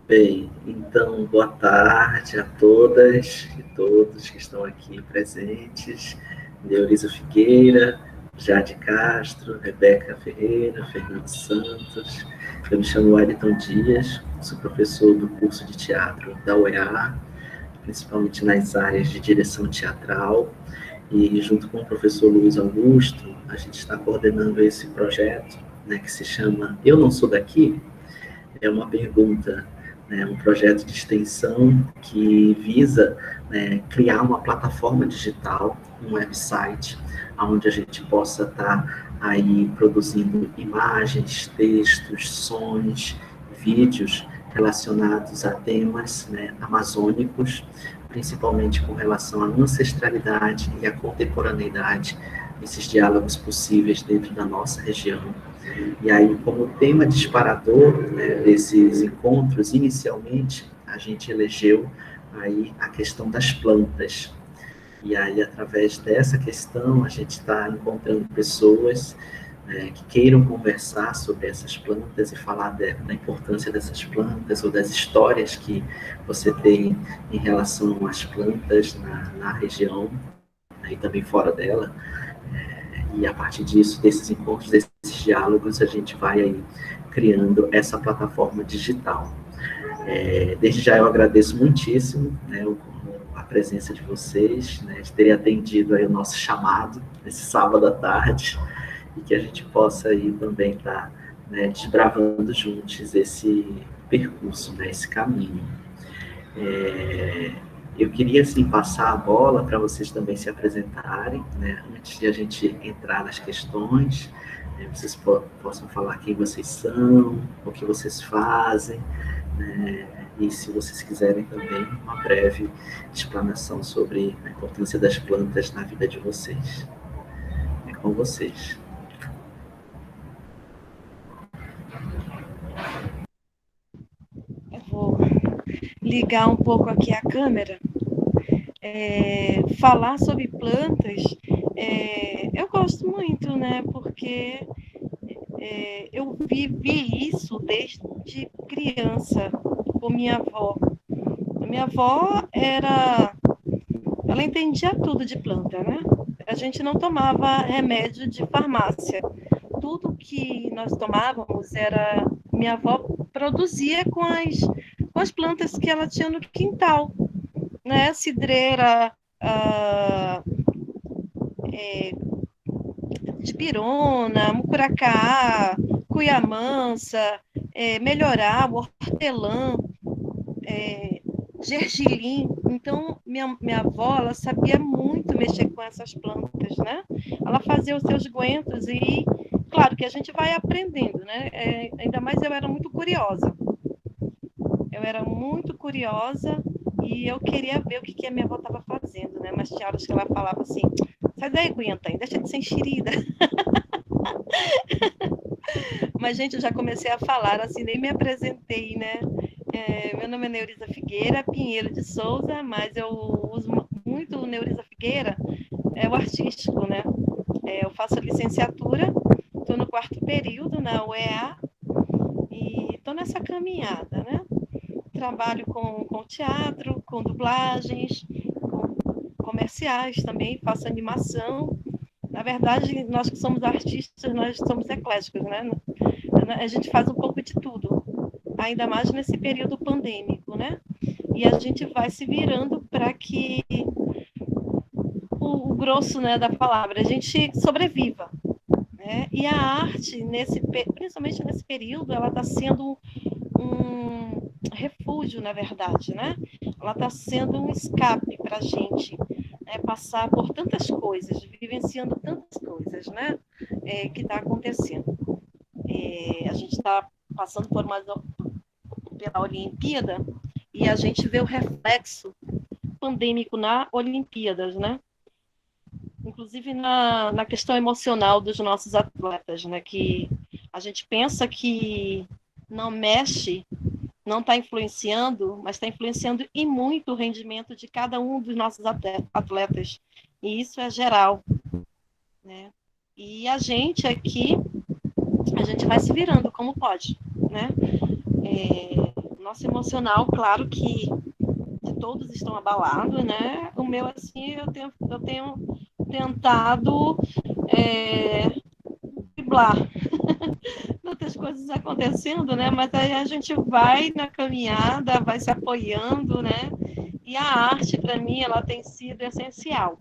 Bem, então, boa tarde a todas e todos que estão aqui presentes. Neuriza Figueira, Jade Castro, Rebeca Ferreira, Fernando Santos. Eu me chamo Wellington Dias, sou professor do curso de teatro da UEA, principalmente nas áreas de direção teatral. E junto com o professor Luiz Augusto, a gente está coordenando esse projeto, né, que se chama Eu Não Sou Daqui. É uma pergunta, né, um projeto de extensão que visa, né, criar uma plataforma digital, um website, onde a gente possa estar aí produzindo imagens, textos, sons, vídeos relacionados a temas, né, amazônicos, principalmente com relação à ancestralidade e à contemporaneidade, esses diálogos possíveis dentro da nossa região. E aí, como tema disparador, né, desses encontros, inicialmente, a gente elegeu aí a questão das plantas. E aí, através dessa questão, a gente está encontrando pessoas, né, que queiram conversar sobre essas plantas e falar da importância dessas plantas ou das histórias que você tem em relação às plantas na região, né, e também fora dela. E a partir disso, desses encontros, desses diálogos, a gente vai aí criando essa plataforma digital. Desde já eu agradeço muitíssimo, né, a presença de vocês, né, de terem atendido aí o nosso chamado nesse sábado à tarde, e que a gente possa aí também estar, né, desbravando juntos esse percurso, né, esse caminho. Eu queria, assim, passar a bola para vocês também se apresentarem, né, antes de a gente entrar nas questões, né, vocês possam falar quem vocês são, o que vocês fazem, né, e se vocês quiserem também uma breve explanação sobre a importância das plantas na vida de vocês. É com vocês. Eu vou ligar um pouco aqui a câmera. Falar sobre plantas, eu gosto muito, né? Porque eu vivi isso desde criança com minha avó. A minha avó ela entendia tudo de planta, né? A gente não tomava remédio de farmácia. Tudo que nós tomávamos era minha avó produzia com as plantas que ela tinha no quintal, né? Cidreira, ah, de pirona, mucuracá, cuiamansa, melhorava, hortelã, gergelim. Então, minha avó, ela sabia muito mexer com essas plantas, né? Ela fazia os seus guentos e, claro, que a gente vai aprendendo, né? Ainda mais eu era muito curiosa. Eu era muito curiosa e eu queria ver o que a minha avó estava fazendo, né? Mas tinha horas que ela falava assim, sai daí, Guiantain, deixa de ser enxerida. Mas, gente, eu já comecei a falar, assim, nem me apresentei, né? Meu nome é Neuriza Figueira Pinheiro de Souza, mas eu uso muito Neuriza Figueira, é o artístico, né? Eu faço licenciatura, estou no 4º período na UEA e estou nessa caminhada, né? Trabalho com teatro, com dublagens, com comerciais também, faço animação. Na verdade, nós que somos artistas, nós somos ecléticos, né? A gente faz um pouco de tudo, ainda mais nesse período pandêmico, né? E a gente vai se virando para que o grosso, né, da palavra, a gente sobreviva, né? E a arte, principalmente nesse período, ela está sendo um refúgio, na verdade, né? Ela está sendo um escape para a gente, né? Passar por tantas coisas, vivenciando tantas coisas, né? Que está acontecendo. A gente está passando pela Olimpíada e a gente vê o reflexo pandêmico na Olimpíadas, né? Inclusive na questão emocional dos nossos atletas, né? Que a gente pensa que não mexe, não está influenciando, mas está influenciando e muito o rendimento de cada um dos nossos atletas. E isso é geral, né? E a gente aqui, a gente vai se virando como pode, né? nosso emocional, claro que de todos estão abalados, né? O meu, assim, eu tenho tentado driblar outras coisas acontecendo, né? Mas aí a gente vai na caminhada, vai se apoiando, né? E a arte, para mim, ela tem sido essencial.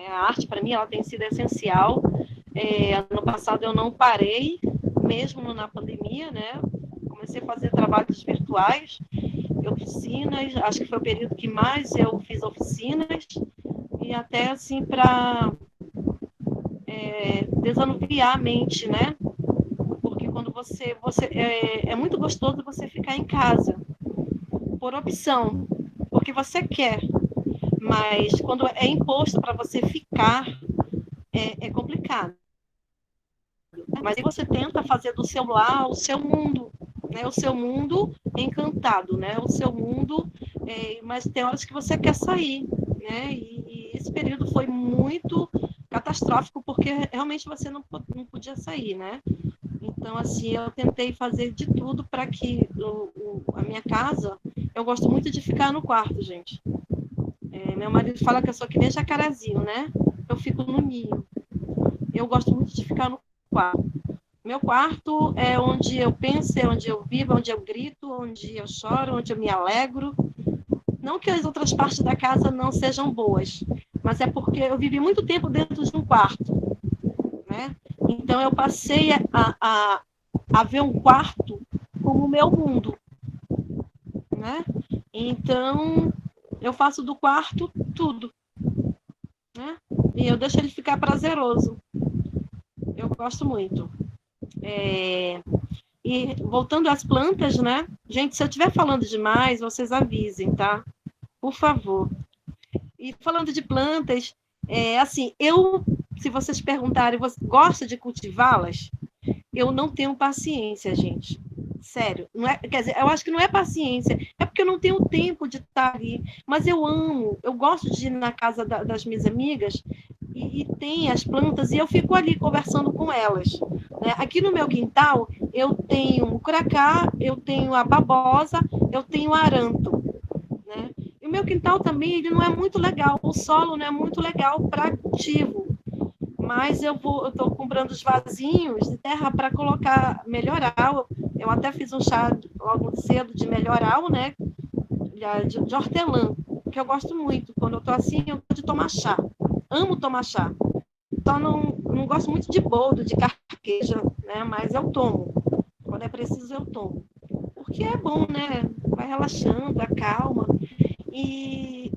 A arte, para mim, ela tem sido essencial. Ano passado eu não parei, mesmo na pandemia, né? Comecei a fazer trabalhos virtuais, oficinas, acho que foi o período que mais eu fiz oficinas, e até assim para desanuviar a mente, né? Porque quando você é muito gostoso você ficar em casa, por opção, porque você quer, mas quando é imposto para você ficar, é complicado. Mas aí você tenta fazer do seu lar o seu mundo, né? O seu mundo encantado, né? O seu mundo, mas tem horas que você quer sair, né? E esse período foi muito catastrófico porque realmente você não podia sair, né? Então, assim, eu tentei fazer de tudo para que a minha casa, eu gosto muito de ficar no quarto, gente. Meu marido fala que eu sou que nem jacarezinho, né? Eu fico no ninho. Eu gosto muito de ficar no quarto. Meu quarto é onde eu penso, é onde eu vivo, é onde eu grito, onde eu choro, onde eu me alegro. Não que as outras partes da casa não sejam boas, mas é porque eu vivi muito tempo dentro de um quarto, né? Então eu passei a ver um quarto como o meu mundo, né? Então eu faço do quarto tudo, né? E eu deixo ele ficar prazeroso. Eu gosto muito. E voltando às plantas, né? Gente, se eu estiver falando demais, vocês avisem, tá? Por favor. E falando de plantas, assim, se vocês perguntarem, você gosta de cultivá-las? Eu não tenho paciência, gente. Sério, não é, quer dizer, eu acho que não é paciência, é porque eu não tenho tempo de estar ali. Mas eu amo, eu gosto de ir na casa das minhas amigas e tem as plantas e eu fico ali conversando com elas. Né? Aqui no meu quintal, eu tenho o curacá, eu tenho a babosa, eu tenho o aranto. Né? E o meu quintal também ele não é muito legal, o solo não é muito legal para cultivo. Mas eu estou comprando os vasinhos de terra para colocar melhoral. Eu até fiz um chá logo cedo de melhoral, né? De hortelã, que eu gosto muito. Quando eu estou assim, eu gosto de tomar chá. Amo tomar chá. Só não gosto muito de boldo, de carqueja, né? Mas eu tomo. Quando é preciso, eu tomo. Porque é bom, né? Vai relaxando, acalma. E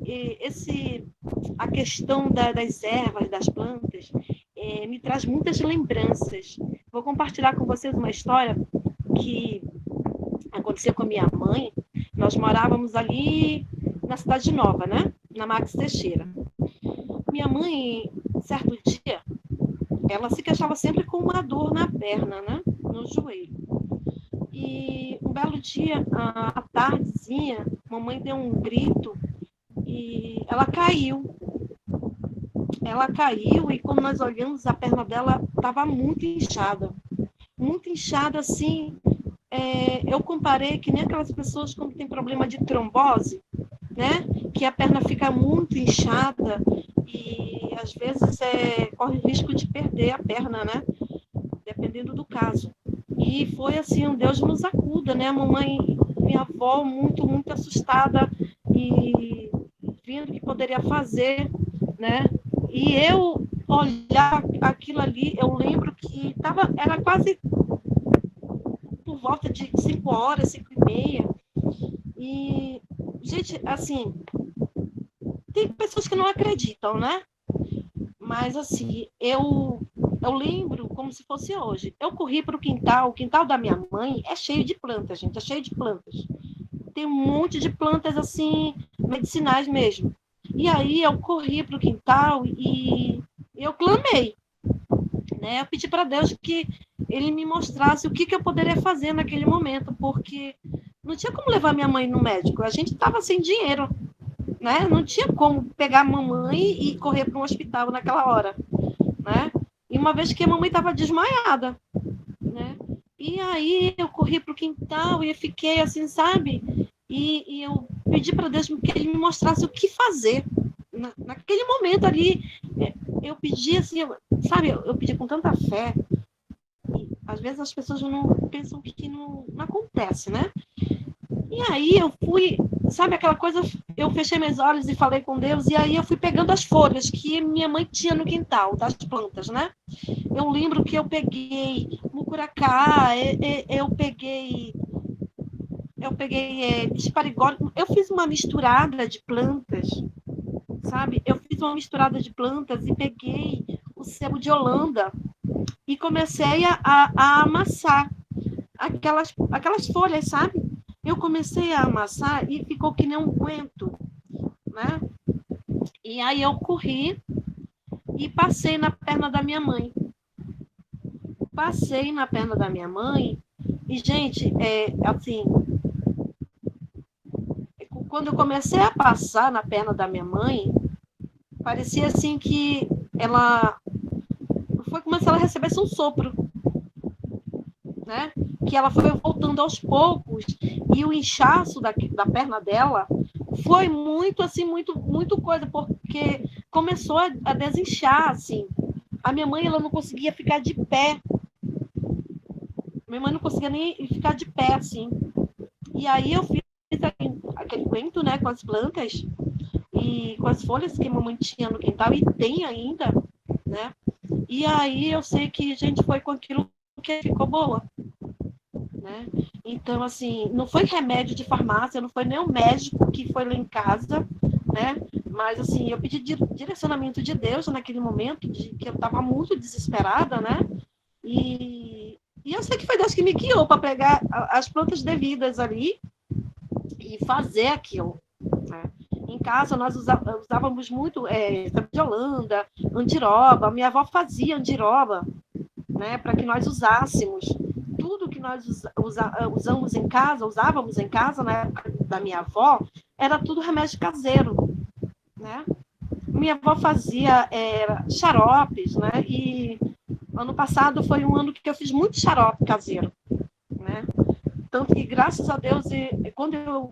a questão das ervas, das plantas, me traz muitas lembranças. Vou compartilhar com vocês uma história que aconteceu com a minha mãe. Nós morávamos ali na Cidade Nova, né? Na Max Teixeira. Minha mãe, certo dia, ela se queixava sempre com uma dor na perna, né? No joelho. E um belo dia, à tardezinha, mamãe deu um grito e ela caiu. Ela caiu e quando nós olhamos, a perna dela estava muito inchada. Muito inchada, assim. Eu comparei que nem aquelas pessoas quando tem problema de trombose, né? Que a perna fica muito inchada e às vezes corre o risco de perder a perna, né? Dependendo do caso. E foi assim, um Deus nos acuda, né? A mamãe, minha avó, muito, muito assustada e vendo o que poderia fazer, né? E eu olhar aquilo ali, eu lembro que era quase por volta de 5 horas, 5h30. E, gente, assim, tem pessoas que não acreditam, né? Mas, assim, eu lembro como se fosse hoje. Eu corri para o quintal da minha mãe é cheio de plantas, gente, é cheio de plantas. Tem um monte de plantas, assim, medicinais mesmo. E aí eu corri para o quintal e eu clamei, né? Eu pedi para Deus que ele me mostrasse o que eu poderia fazer naquele momento, porque não tinha como levar minha mãe no médico, a gente estava sem dinheiro, né? Não tinha como pegar a mamãe e correr para um hospital naquela hora, né? E uma vez que a mamãe estava desmaiada, né? E aí eu corri para o quintal e eu fiquei assim, sabe? E eu pedi para Deus que Ele me mostrasse o que fazer. Naquele momento ali, eu pedi assim, sabe? Eu pedi com tanta fé. E às vezes as pessoas não pensam que não acontece, né? E aí eu fui, sabe aquela coisa, eu fechei meus olhos e falei com Deus, e aí eu fui pegando as folhas que minha mãe tinha no quintal, das plantas, né? Eu lembro que eu peguei mucuracá, eu peguei esparigória, eu fiz uma misturada de plantas, sabe? Eu fiz uma misturada de plantas e peguei o sebo de Holanda e comecei a amassar aquelas folhas, sabe? Eu comecei a amassar e ficou que nem um coentro, né? E aí eu corri e passei na perna da minha mãe. Passei na perna da minha mãe e, gente, assim, quando eu comecei a passar na perna da minha mãe, parecia assim que ela foi como se ela recebesse um sopro, né? Que ela foi voltando aos poucos e o inchaço da perna dela foi muito assim, muito coisa, porque começou a desinchar, assim. A minha mãe, ela não conseguia ficar de pé. Minha mãe não conseguia nem ficar de pé, assim. E aí eu fiz aquele cuento, né, com as plantas e com as folhas que a mamãe tinha no quintal e tem ainda, né? E aí eu sei que a gente foi com aquilo que ficou boa, né? Então, assim, não foi remédio de farmácia, não foi nem o médico que foi lá em casa, né? Mas, assim, eu pedi direcionamento de Deus naquele momento, que eu estava muito desesperada, né? E eu sei que foi Deus que me guiou para pegar as plantas devidas ali e fazer aquilo, né? Em casa, nós usávamos muito de Holanda, andiroba. Minha avó fazia andiroba, né, para que nós usássemos. Tudo que nós usamos em casa, usávamos em casa na época da minha avó, era tudo remédio caseiro, né? Minha avó fazia xaropes, né? E ano passado foi um ano que eu fiz muito xarope caseiro, né? Tanto que, graças a Deus, quando eu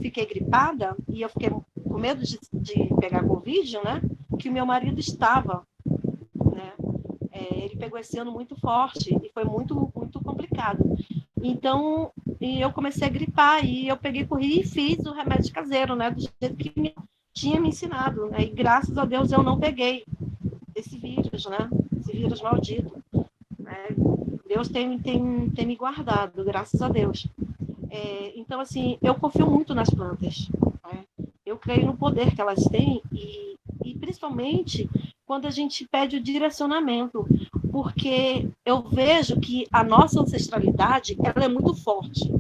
fiquei gripada e eu fiquei com medo de pegar Covid, né? Que o meu marido estava, né? Ele pegou esse ano muito forte e foi muito, muito complicado. Então, eu comecei a gripar e eu corri e fiz o remédio caseiro, né? Do jeito que tinha me ensinado, né? E graças a Deus eu não peguei esse vírus, né? Esse vírus maldito, né? Deus tem me guardado, graças a Deus. Então, assim, eu confio muito nas plantas, né? Eu creio no poder que elas têm e principalmente quando a gente pede o direcionamento, porque eu vejo que a nossa ancestralidade ela é muito forte.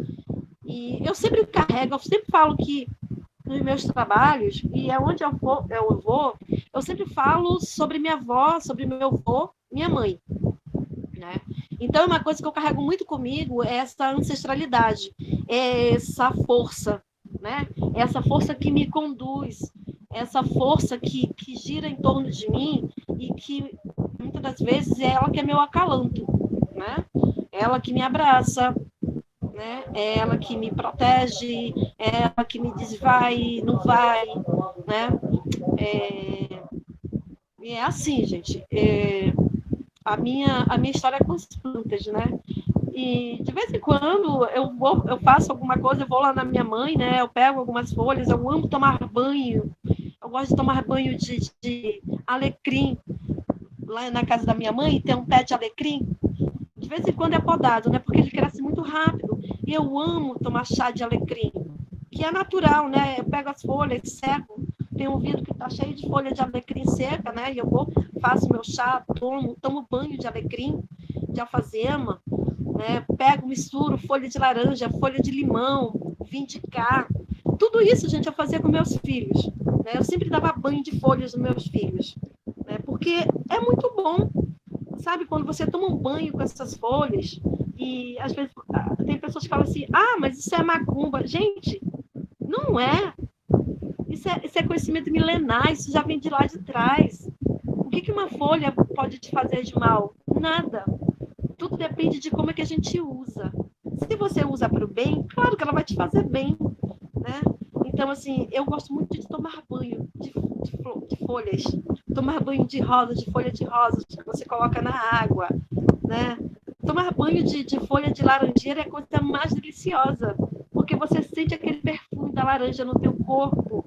E eu sempre carrego, eu sempre falo que nos meus trabalhos, e é onde eu vou, eu sempre falo sobre minha avó, sobre meu avô, minha mãe, né? Então, uma coisa que eu carrego muito comigo é essa ancestralidade, é essa força, né? Essa força que me conduz, essa força que gira em torno de mim e que, muitas das vezes, é ela que é meu acalanto, né? Ela que me abraça, né? É ela que me protege, é ela que me diz vai, não vai, né? E é assim, gente. A minha história é com as plantas, né? E de vez em quando eu faço alguma coisa, eu vou lá na minha mãe, né? Eu pego algumas folhas, eu amo tomar banho. Eu gosto de tomar banho de alecrim. Lá na casa da minha mãe tem um pé de alecrim. De vez em quando é podado, né? Porque ele cresce muito rápido. E eu amo tomar chá de alecrim, que é natural, né? Eu pego as folhas, seco. Tem um vidro que está cheio de folha de alecrim seca, né? E eu vou, faço meu chá, tomo banho de alecrim, de alfazema, né? Pego, misturo folha de laranja, folha de limão, vindicá. Tudo isso, gente, eu fazia com meus filhos, né? Eu sempre dava banho de folhas nos meus filhos, né? Porque é muito bom, sabe? Quando você toma um banho com essas folhas e às vezes tem pessoas que falam assim, mas isso é macumba. Gente, não é. Isso é conhecimento milenar, isso já vem de lá de trás. O que uma folha pode te fazer de mal? Nada. tudo depende de como é que a gente usa. Se você usa para o bem, claro que ela vai te fazer bem, né? Então, assim, eu gosto muito de tomar banho de folhas, tomar banho de rosa, de folha de rosas, que você coloca na água, né? Tomar banho de folha de laranjeira é a coisa mais deliciosa, porque você sente aquele perfume da laranja no teu corpo,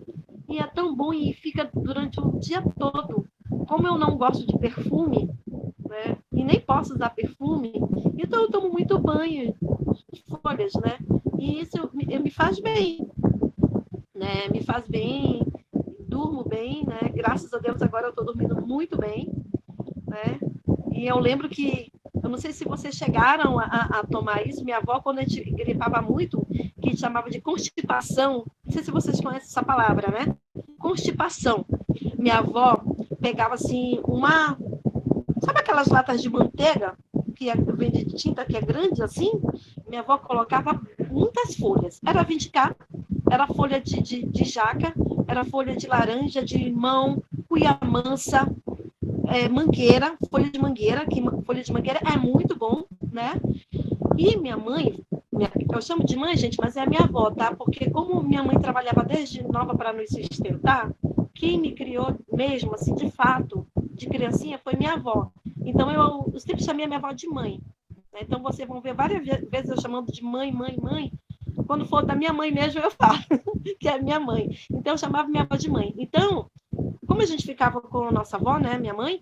e é tão bom e fica durante o dia todo. Como eu não gosto de perfume, né? E nem posso usar perfume, então eu tomo muito banho de folhas, né? E isso me faz bem, né? Me faz bem, durmo bem, né? Graças a Deus agora eu estou dormindo muito bem, né? E eu lembro que, eu não sei se vocês chegaram a tomar isso, minha avó, quando a gente gripava muito, que chamava de constipação, não sei se vocês conhecem essa palavra, né? Constipação. Minha avó pegava assim sabe aquelas latas de manteiga que vem de tinta, que é grande assim? Minha avó colocava muitas folhas. Era 20K, era folha de jaca, era folha de laranja, de limão, cuiamansa, mangueira, folha de mangueira, que folha de mangueira é muito bom, né? E minha mãe, eu chamo de mãe, gente, mas é a minha avó, tá? Porque como minha mãe trabalhava desde nova para nos sustentar, quem me criou mesmo, assim, de fato, de criancinha, foi minha avó. Então, eu sempre chamei a minha avó de mãe. Né? Então, vocês vão ver várias vezes eu chamando de mãe, mãe, mãe. Quando for da minha mãe mesmo, eu falo que é minha mãe. Então, eu chamava minha avó de mãe. Então, como a gente ficava com a nossa avó, né, minha mãe,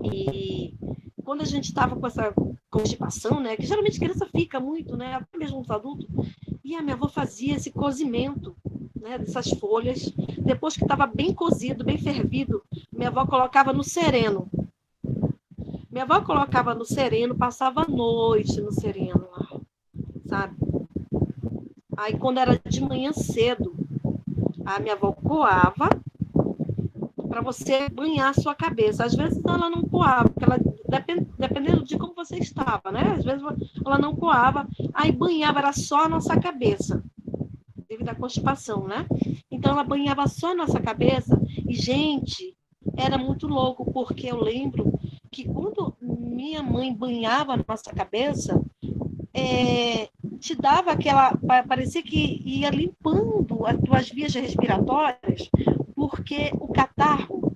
e quando a gente estava com essa constipação, né, que geralmente criança fica muito, né, até mesmo os adultos, e a minha avó fazia esse cozimento, né, dessas folhas. Depois que estava bem cozido, bem fervido, minha avó colocava no sereno. Minha avó colocava no sereno, passava a noite no sereno lá, sabe? Aí, quando era de manhã cedo, a minha avó coava para você banhar a sua cabeça. Às vezes ela não coava, porque ela, dependendo de como você estava, né? Às vezes ela não coava, aí banhava, era só a nossa cabeça, devido à constipação, né? Então ela banhava só a nossa cabeça e, gente, era muito louco, porque eu lembro que quando minha mãe banhava a nossa cabeça, te dava aquela, parecia que ia limpando as tuas vias respiratórias, porque o catarro,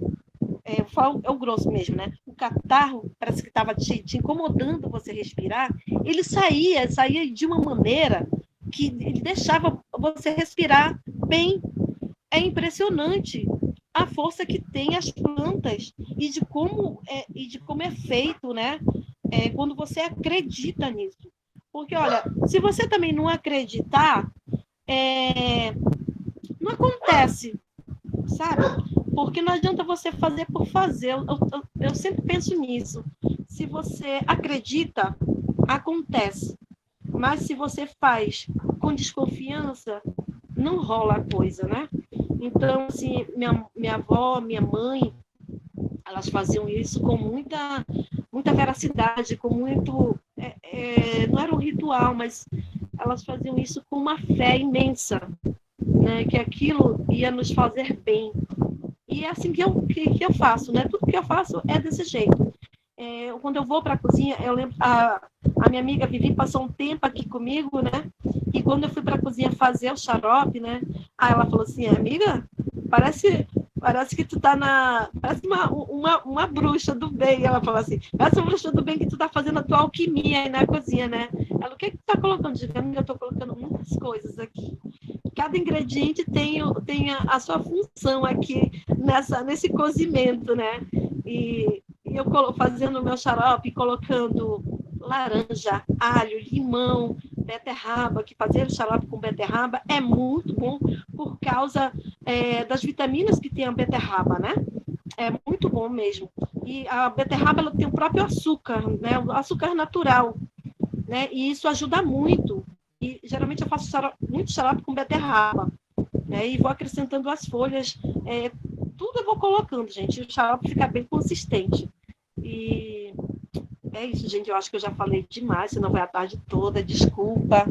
é o grosso mesmo, né? O catarro parece que estava te incomodando você respirar, ele saía de uma maneira que ele deixava você respirar bem. É impressionante a força que tem as plantas e de como é feito, né? Quando você acredita nisso. Porque, olha, se você também não acreditar, não acontece, sabe? Porque não adianta você fazer por fazer. Eu sempre penso nisso. Se você acredita, acontece. Mas se você faz com desconfiança, não rola a coisa, né? Então, assim, minha avó, minha mãe, elas faziam isso com muita veracidade, com muito... não era um ritual, mas elas faziam isso com uma fé imensa, né? Que aquilo ia nos fazer bem. E é assim que eu faço, né? Tudo que eu faço é desse jeito. Quando eu vou para a cozinha, eu lembro, a minha amiga Vivi passou um tempo aqui comigo, né? E quando eu fui para a cozinha fazer o xarope, né? Aí ela falou assim, amiga, parece que tu tá parece uma bruxa do bem. Ela falou assim, parece uma bruxa do bem que tu tá fazendo a tua alquimia aí na cozinha, né? Ela, o que tu tá colocando? Digamos que eu tô colocando muitas coisas aqui. Cada ingrediente tem a sua função aqui nesse cozimento, né? E eu fazendo o meu xarope, colocando laranja, alho, limão, beterraba, que fazer o xarope com beterraba é muito bom por causa das vitaminas que tem a beterraba, né? É muito bom mesmo. E a beterraba ela tem o próprio açúcar, né? O açúcar natural, né? E isso ajuda muito. E geralmente eu faço muito xarope com beterraba, né? E vou acrescentando as folhas, tudo eu vou colocando, gente. O xarope fica bem consistente. E é isso, gente. Eu acho que eu já falei demais, senão vai a tarde toda. Desculpa.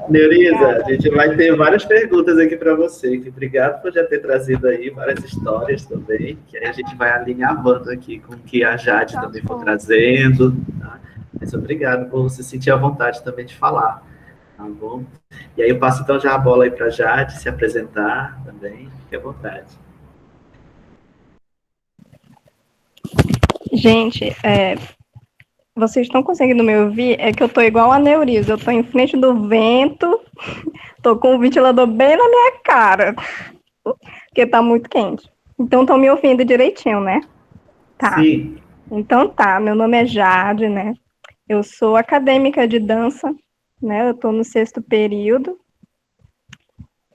Neuriza, a gente vai ter várias perguntas aqui para você. Obrigado por já ter trazido aí várias histórias também, que aí a gente vai alinhavando aqui com o que a Jade também for trazendo. Tá? Mas obrigado por você sentir a vontade também de falar, tá bom? E aí eu passo então já a bola aí para Jade se apresentar também, fique à vontade. Gente, vocês estão conseguindo me ouvir? É que eu tô igual a Neuriza, eu tô em frente do vento, tô com o ventilador bem na minha cara, porque tá muito quente. Então estão me ouvindo direitinho, né? Tá. Sim. Então tá, meu nome é Jade, né? Eu sou acadêmica de dança, né? Eu tô no 6º período.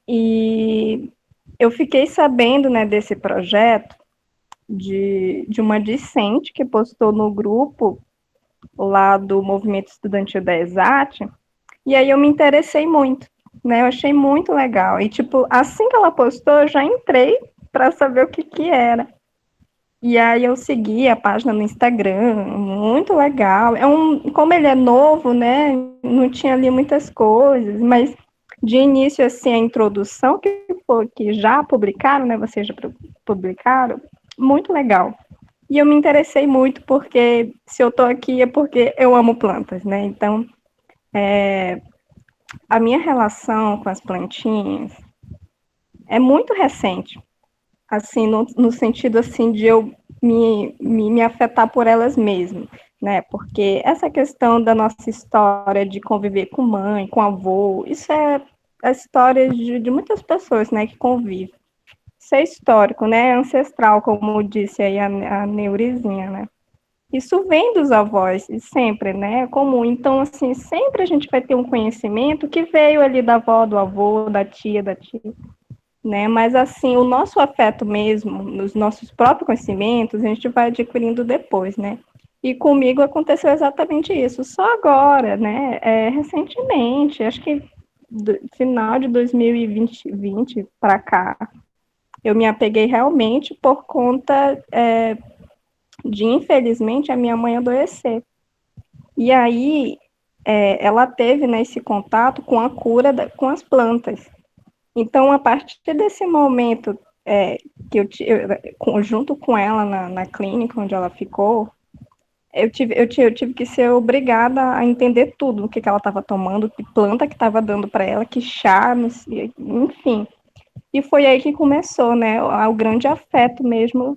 E eu fiquei sabendo, né, desse projeto de uma discente que postou no grupo lá do Movimento Estudantil da ESAT, e aí eu me interessei muito, né? Eu achei muito legal. E, tipo, assim que ela postou, eu já entrei para saber o que que era. E aí eu segui a página no Instagram, muito legal. Como ele é novo, né? Não tinha ali muitas coisas, mas de início, assim, a introdução que já publicaram, né? Vocês já publicaram, muito legal. E eu me interessei muito porque se eu estou aqui é porque eu amo plantas, né? Então, a minha relação com as plantinhas é muito recente, assim, no sentido, assim, de eu me afetar por elas mesmas, né? Porque essa questão da nossa história de conviver com mãe, com avô, isso é a história de muitas pessoas, né, que convivem. Isso é histórico, né? É ancestral, como disse aí a Neurizinha, né? Isso vem dos avós, sempre, né? É comum. Então, assim, sempre a gente vai ter um conhecimento que veio ali da avó, do avô, da tia, né? Mas, assim, o nosso afeto mesmo, nos nossos próprios conhecimentos, a gente vai adquirindo depois, né? E comigo aconteceu exatamente isso, só agora, né? Recentemente, acho que final de 2020 para cá, eu me apeguei realmente por conta de, infelizmente, a minha mãe adoecer. E aí, ela teve, né, esse contato com a cura com as plantas. Então, a partir desse momento que junto com ela na clínica onde ela ficou, eu tive que ser obrigada a entender tudo o que ela estava tomando, que planta que estava dando para ela, que chá, enfim. E foi aí que começou, né, o grande afeto mesmo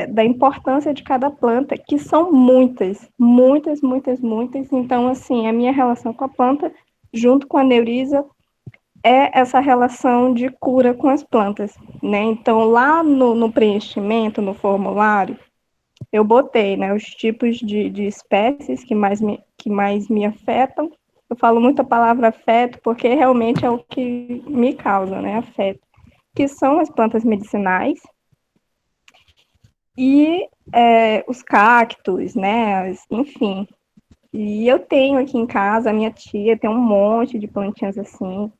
da importância de cada planta, que são muitas, muitas, muitas, muitas. Então, assim, a minha relação com a planta, junto com a Neuriza, é essa relação de cura com as plantas, né? Então, lá no preenchimento, no formulário, eu botei, né, os tipos de espécies que mais me afetam. Eu falo muito a palavra afeto, porque realmente é o que me causa, né, afeto, que são as plantas medicinais e os cactos, né, enfim. E eu tenho aqui em casa, a minha tia tem um monte de plantinhas assim,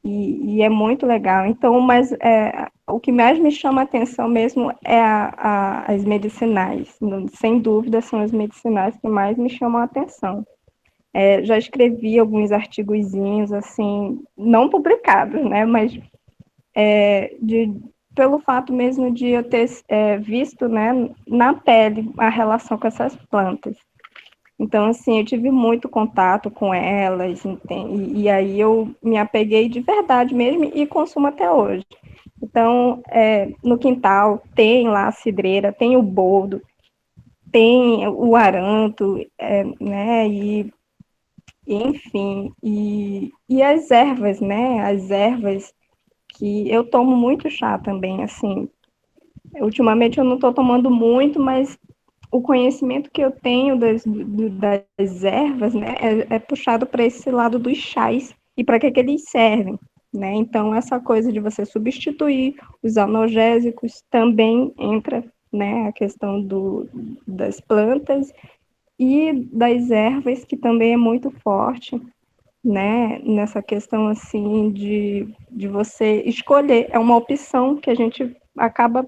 e é muito legal. Então, mas o que mais me chama a atenção mesmo é as medicinais. Sem dúvida, são as medicinais que mais me chamam a atenção. Já escrevi alguns artigozinhos, assim, não publicados, né, mas pelo fato mesmo de eu ter visto, né, na pele a relação com essas plantas. Então, assim, eu tive muito contato com elas, e aí eu me apeguei de verdade mesmo e consumo até hoje. Então, no quintal tem lá a cidreira, tem o boldo, tem o aranto, né, enfim, e as ervas, né, as ervas que eu tomo muito chá também, assim, ultimamente eu não estou tomando muito, mas o conhecimento que eu tenho das ervas, né, é puxado para esse lado dos chás e para que eles servem, né? Então, essa coisa de você substituir os analgésicos também entra, né, a questão das plantas e das ervas, que também é muito forte, né, nessa questão, assim, de você escolher. É uma opção que a gente acaba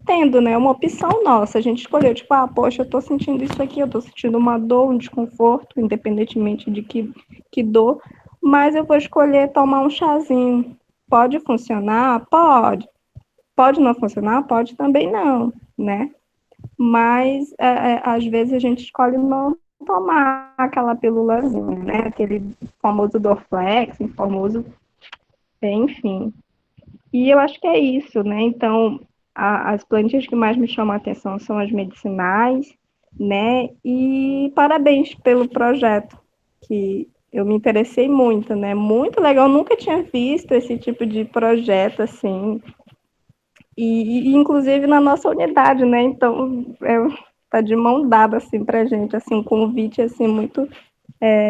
tendo, né, uma opção nossa. A gente escolheu, tipo, poxa, eu tô sentindo isso aqui, eu tô sentindo uma dor, um desconforto, independentemente de que dor, mas eu vou escolher tomar um chazinho. Pode funcionar? Pode. Pode não funcionar? Pode também não, né? Mas, às vezes, a gente escolhe não tomar aquela pílulazinha, né? Aquele famoso Dorflex, famoso, enfim. E eu acho que é isso, né? Então, as plantas que mais me chamam a atenção são as medicinais, né? E parabéns pelo projeto, que eu me interessei muito, né? Muito legal, nunca tinha visto esse tipo de projeto assim, e inclusive na nossa unidade, né? Então, tá de mão dada assim pra gente, assim, um convite assim muito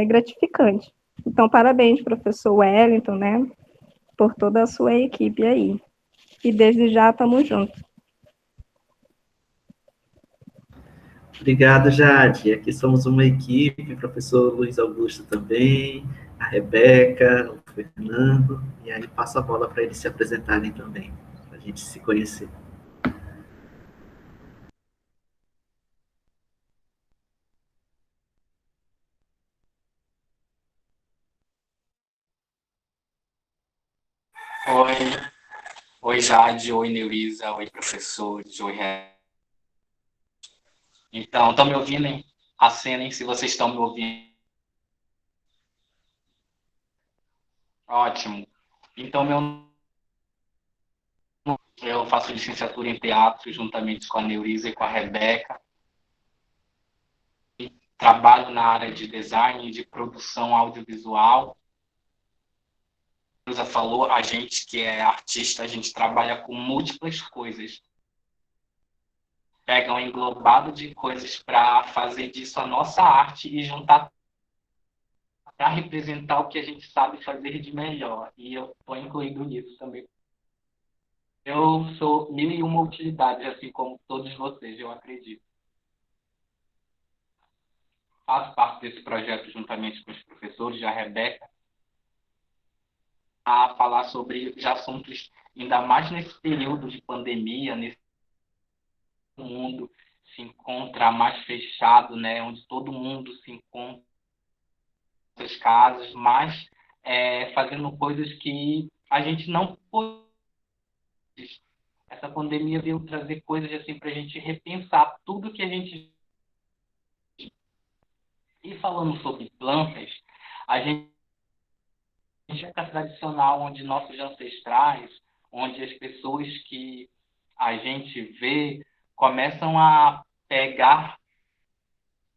gratificante. Então, parabéns, professor Wellington, né? Por toda a sua equipe aí. E desde já estamos juntos. Obrigado, Jade. Aqui somos uma equipe, professor Luiz Augusto também, a Rebeca, o Fernando, e aí passo a bola para eles se apresentarem também, para a gente se conhecer. Oi, oi Jade, oi Neuriza, oi professores, oi Então, estão me ouvindo, hein? Acenem se vocês estão me ouvindo. Ótimo. Então, eu faço licenciatura em teatro juntamente com a Neuriza e com a Rebeca. Trabalho na área de design e de produção audiovisual. A Neuriza falou, a gente que é artista, a gente trabalha com múltiplas coisas. Pega um englobado de coisas para fazer disso a nossa arte e juntar para representar o que a gente sabe fazer de melhor. E eu estou incluído nisso também. Eu sou mil e uma utilidades, assim como todos vocês, eu acredito. Faço parte desse projeto juntamente com os professores, a Rebeca, a falar sobre os assuntos, ainda mais nesse período de pandemia, nesse mundo se encontra mais fechado, né, onde todo mundo se encontra nas casas, mas fazendo coisas que a gente não pode. Essa pandemia veio trazer coisas assim para a gente repensar tudo que a gente. E falando sobre plantas, a gente é tradicional onde nossos ancestrais, onde as pessoas que a gente vê começam a pegar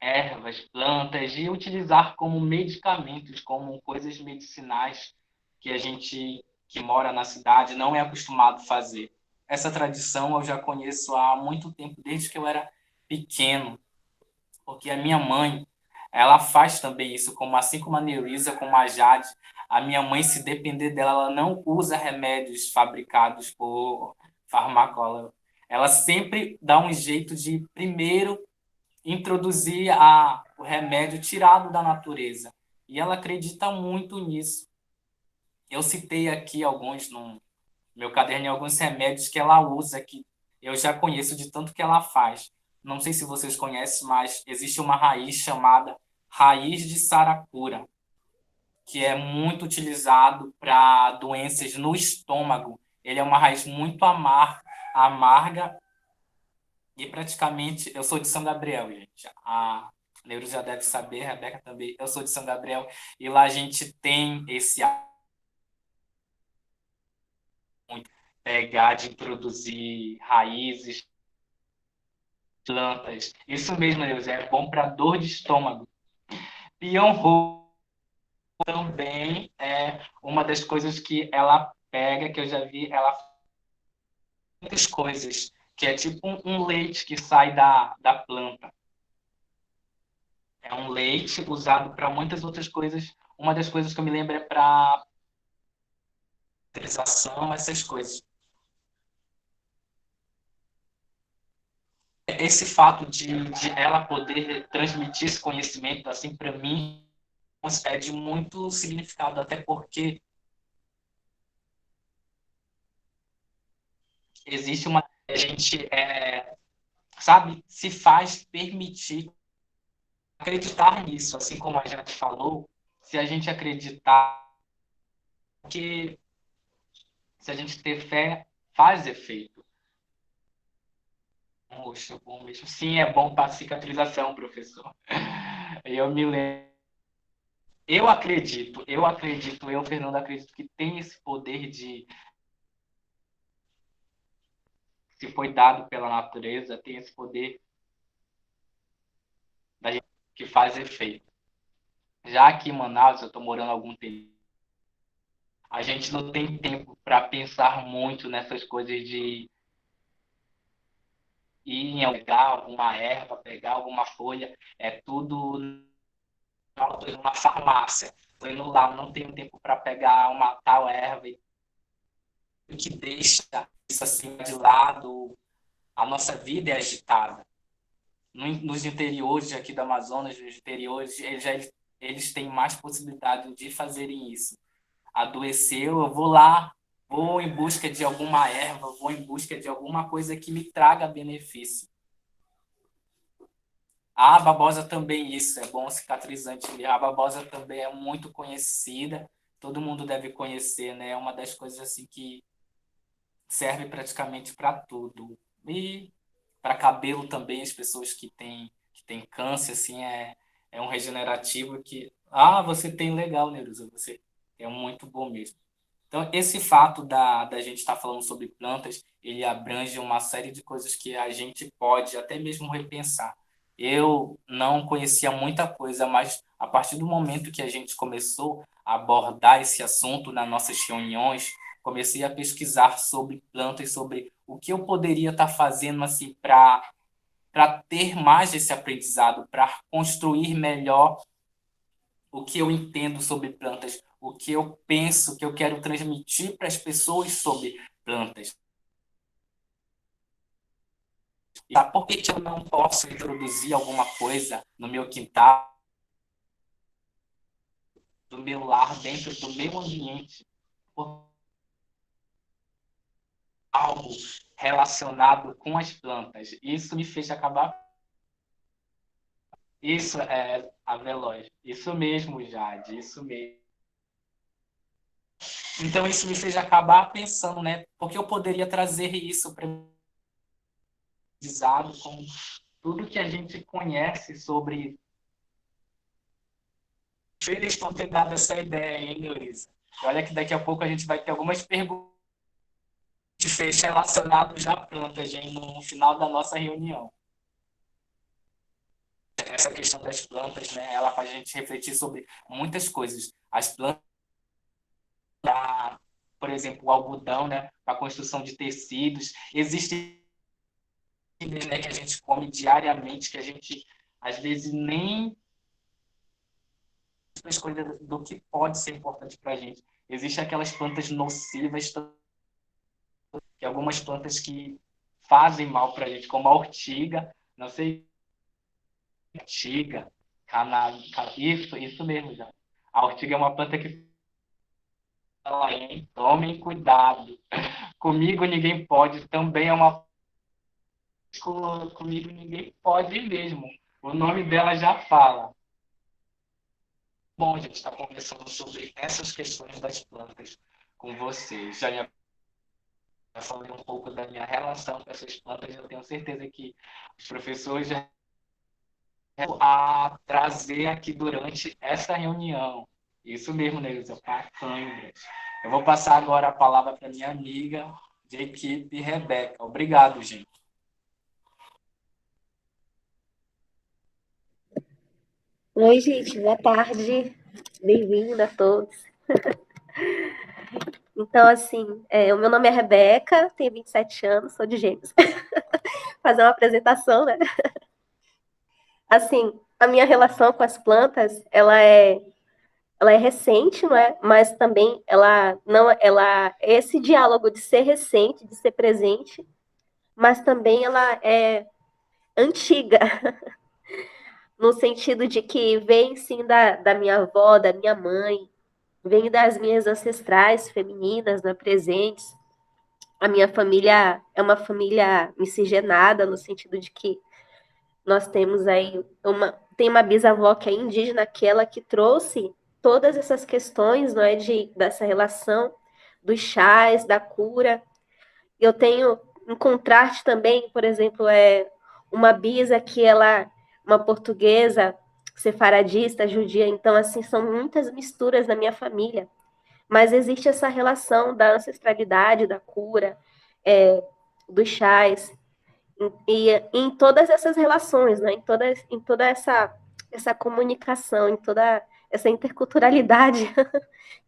ervas, plantas e utilizar como medicamentos, como coisas medicinais que a gente que mora na cidade não é acostumado a fazer. Essa tradição eu já conheço há muito tempo, desde que eu era pequeno, porque a minha mãe, ela faz também isso, como assim como a Neuriza, como a Jade, a minha mãe, se depender dela, ela não usa remédios fabricados por farmacóloga. Ela sempre dá um jeito de, primeiro, introduzir o remédio tirado da natureza. E ela acredita muito nisso. Eu citei aqui alguns no meu caderno, alguns remédios que ela usa, que eu já conheço de tanto que ela faz. Não sei se vocês conhecem, mas existe uma raiz chamada raiz de saracura, que é muito utilizado para doenças no estômago. Ele é uma raiz muito amarga e praticamente, eu sou de São Gabriel, gente. A Neuro já deve saber, a Rebeca também. Eu sou de São Gabriel e lá a gente tem esse muito pegar de introduzir raízes, plantas. Isso mesmo, Deus, é bom para dor de estômago. Pião roxo também é uma das coisas que ela pega, que eu já vi, ela faz muitas coisas, que é tipo um leite que sai da planta. É um leite usado para muitas outras coisas. Uma das coisas que eu me lembro é para fertilização, essas coisas. Esse fato de ela poder transmitir esse conhecimento, assim, para mim, é de muito significado, até porque existe uma. A gente, sabe, se faz permitir acreditar nisso, assim como a gente falou, se a gente acreditar que se a gente ter fé, faz efeito. Roxo, bom mesmo. Sim, é bom para cicatrização, professor. eu me lembro. Eu, Fernando, acredito que tem esse poder de, se foi dado pela natureza, tem esse poder da gente que faz efeito. Já aqui em Manaus, eu estou morando há algum tempo, a gente não tem tempo para pensar muito nessas coisas de ir em pegar alguma erva, pegar alguma folha, é tudo numa farmácia. Estou indo lá, não tenho tempo para pegar uma tal erva e que deixa isso assim de lado. A nossa vida é agitada. Nos interiores aqui do Amazonas, nos interiores, eles têm mais possibilidade de fazerem isso. Adoeceu, eu vou lá, vou em busca de alguma erva, vou em busca de alguma coisa que me traga benefício. A babosa também, isso, é bom cicatrizante. A babosa também é muito conhecida, todo mundo deve conhecer, né? É uma das coisas assim que serve praticamente para tudo. E para cabelo também, as pessoas que têm câncer, assim, é um regenerativo que... Ah, você tem legal, Nerusa, você é muito bom mesmo. Então, esse fato da gente estar falando sobre plantas, ele abrange uma série de coisas que a gente pode até mesmo repensar. Eu não conhecia muita coisa, mas a partir do momento que a gente começou a abordar esse assunto nas nossas reuniões, comecei a pesquisar sobre plantas, sobre o que eu poderia estar fazendo assim para ter mais esse aprendizado, para construir melhor o que eu entendo sobre plantas, o que eu penso, o que eu quero transmitir para as pessoas sobre plantas. E por que que eu não posso introduzir alguma coisa no meu quintal, do meu lar, dentro do meu ambiente, algo relacionado com as plantas? Isso me fez acabar. Isso é a Veloz. Isso mesmo, Jade, isso mesmo. Então, isso me fez acabar pensando, né? Porque eu poderia trazer isso para com tudo que a gente conhece sobre. Feliz por ter dado essa ideia, hein, Luísa? Olha que daqui a pouco a gente vai ter algumas perguntas que fez relacionadas à planta, gente, no final da nossa reunião. Essa questão das plantas, né? Ela faz a gente refletir sobre muitas coisas. As plantas, por exemplo, o algodão, né? Para a construção de tecidos. Existem, né, que a gente come diariamente, que a gente às vezes nem as coisas do que pode ser importante para a gente. Existem aquelas plantas nocivas, que algumas plantas que fazem mal para a gente, como a ortiga, não sei, ortiga, isso mesmo já. A ortiga é uma planta que fala, hein? Tomem cuidado. Comigo ninguém pode, também é uma comigo ninguém pode mesmo. O nome dela já fala. Bom, a gente está conversando sobre essas questões das plantas com vocês. Já falei um pouco da minha relação com essas plantas. Eu tenho certeza que os professores já vão a trazer aqui durante essa reunião. Isso mesmo, Neilson, para câimbras. Eu vou passar agora a palavra para minha amiga de equipe, Rebeca. Obrigado, gente. Oi, gente, boa tarde. Bem-vindo a todos. Então, assim, o meu nome é Rebeca, tenho 27 anos, sou de Gêmeos. Fazer uma apresentação, né? Assim, a minha relação com as plantas, ela é recente, não é? Mas também esse diálogo de ser recente, de ser presente, mas também ela é antiga, no sentido de que vem sim da minha avó, da minha mãe, vem das minhas ancestrais femininas, né, presentes. A minha família é uma família miscigenada, no sentido de que nós temos aí tem uma bisavó que é indígena, aquela que trouxe todas essas questões, não é, dessa relação dos chás, da cura. Eu tenho um contraste também, por exemplo, uma bisa que uma portuguesa sefaradista, judia, então, assim, são muitas misturas na minha família, mas existe essa relação da ancestralidade, da cura, dos chás, e em todas essas relações, né? Em toda essa comunicação, em toda essa interculturalidade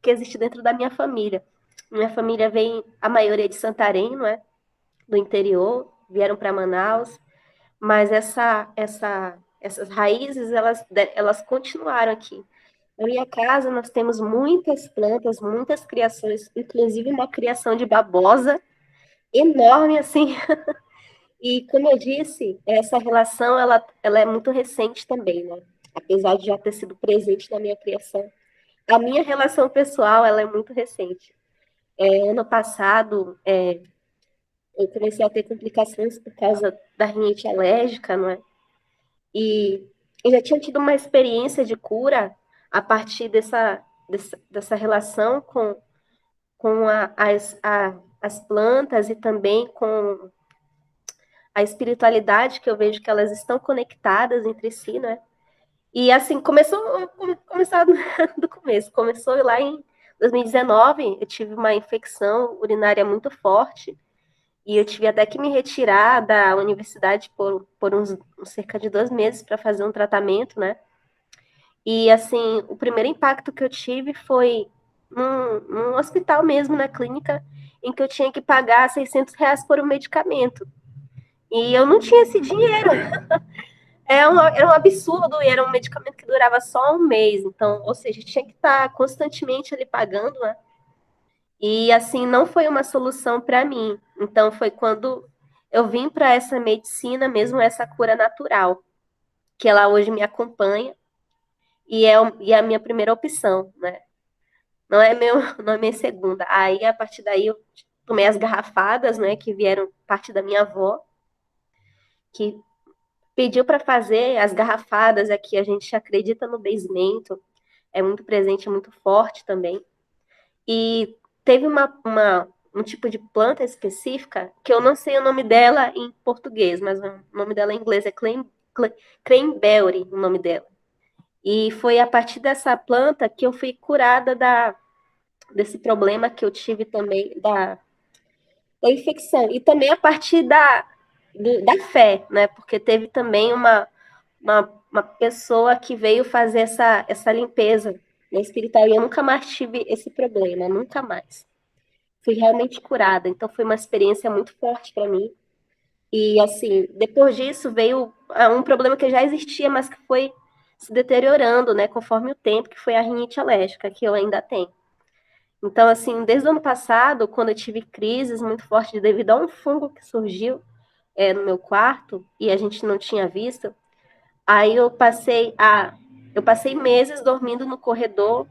que existe dentro da minha família. Minha família vem, a maioria de Santarém, não é? Do interior, vieram para Manaus, mas essas raízes, elas continuaram aqui. Na minha casa, nós temos muitas plantas, muitas criações, inclusive uma criação de babosa enorme, assim. E, como eu disse, essa relação, ela é muito recente também, né? Apesar de já ter sido presente na minha criação. A minha relação pessoal, ela é muito recente. Ano passado, eu comecei a ter complicações por causa da rinite alérgica, não é? E eu já tinha tido uma experiência de cura a partir dessa relação com as plantas e também com a espiritualidade, que eu vejo que elas estão conectadas entre si, né? E assim, começar do começo. Começou lá em 2019, eu tive uma infecção urinária muito forte e eu tive até que me retirar da universidade por uns cerca de 2 meses para fazer um tratamento, né? E assim, o primeiro impacto que eu tive foi num hospital mesmo, na clínica, em que eu tinha que pagar R$ 600 por um medicamento. E eu não tinha esse dinheiro. Era um absurdo, e era um medicamento que durava só um mês. Então, ou seja, tinha que estar constantemente ali pagando, né? E assim, não foi uma solução para mim. Então, foi quando eu vim para essa medicina, mesmo essa cura natural, que ela hoje me acompanha e é a minha primeira opção, né? Não é minha segunda. Aí, a partir daí, eu tomei as garrafadas, né, que vieram parte da minha avó, que pediu para fazer as garrafadas aqui. A gente acredita no benzimento, é muito presente, é muito forte também. E teve um tipo de planta específica, que eu não sei o nome dela em português, mas o nome dela em inglês é cranberry, o nome dela. E foi a partir dessa planta que eu fui curada desse problema que eu tive também, da infecção. E também a partir da fé, né? Porque teve também uma pessoa que veio fazer essa limpeza, né, espiritual, e eu nunca mais tive esse problema, nunca mais. Fui realmente curada, então foi uma experiência muito forte para mim. E assim, depois disso veio um problema que já existia, mas que foi se deteriorando, né, conforme o tempo, que foi a rinite alérgica, que eu ainda tenho. Então, assim, desde o ano passado, quando eu tive crises muito fortes devido a um fungo que surgiu no meu quarto e a gente não tinha visto, aí eu passei meses dormindo no corredor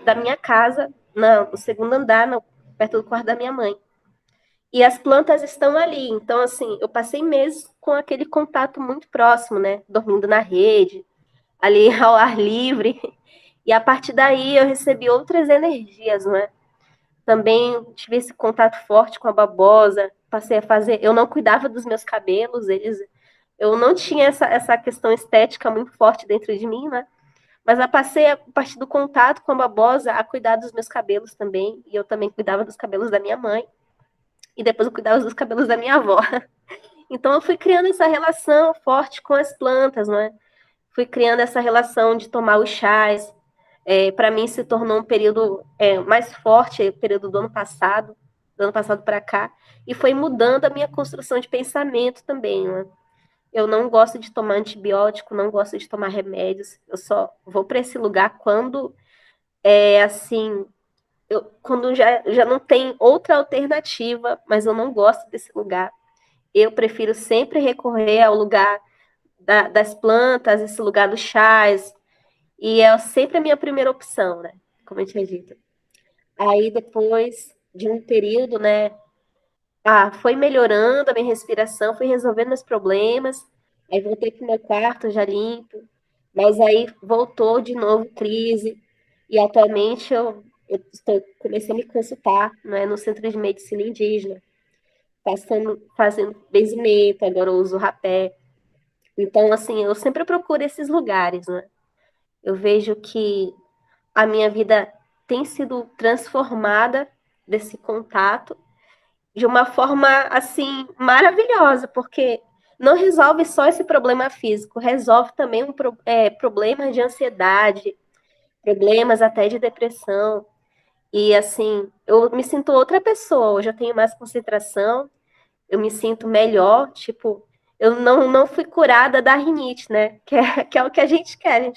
da minha casa, no segundo andar, perto do quarto da minha mãe. E as plantas estão ali. Então, assim, eu passei meses com aquele contato muito próximo, né? Dormindo na rede, ali ao ar livre. E a partir daí eu recebi outras energias, né? Também tive esse contato forte com a babosa. Passei a fazer. Eu não cuidava dos meus cabelos, eu não tinha essa questão estética muito forte dentro de mim, né? Mas eu passei, a partir do contato com a babosa, a cuidar dos meus cabelos também. E eu também cuidava dos cabelos da minha mãe. E depois eu cuidava dos cabelos da minha avó. Então eu fui criando essa relação forte com as plantas, não é? Fui criando essa relação de tomar os chás. Para mim se tornou um período mais forte, o período do ano passado para cá, e foi mudando a minha construção de pensamento também, né? Eu não gosto de tomar antibiótico, não gosto de tomar remédios, eu só vou para esse lugar quando assim, quando já não tem outra alternativa, mas eu não gosto desse lugar. Eu prefiro sempre recorrer ao lugar das plantas, esse lugar dos chás, e é sempre a minha primeira opção, né? Como eu tinha dito. Aí depois de um período, né? Foi melhorando a minha respiração, fui resolvendo meus problemas. Aí voltei para o meu quarto já limpo, mas aí voltou de novo crise. E atualmente eu estou comecei a me consultar, né, no Centro de Medicina Indígena, fazendo benzimento, agora eu uso rapé. Então, assim, eu sempre procuro esses lugares, né? Eu vejo que a minha vida tem sido transformada desse contato de uma forma, assim, maravilhosa, porque não resolve só esse problema físico, resolve também problemas de ansiedade, problemas até de depressão. E, assim, eu me sinto outra pessoa. Hoje eu tenho mais concentração, eu me sinto melhor, tipo, eu não fui curada da rinite, né? Que é o que a gente quer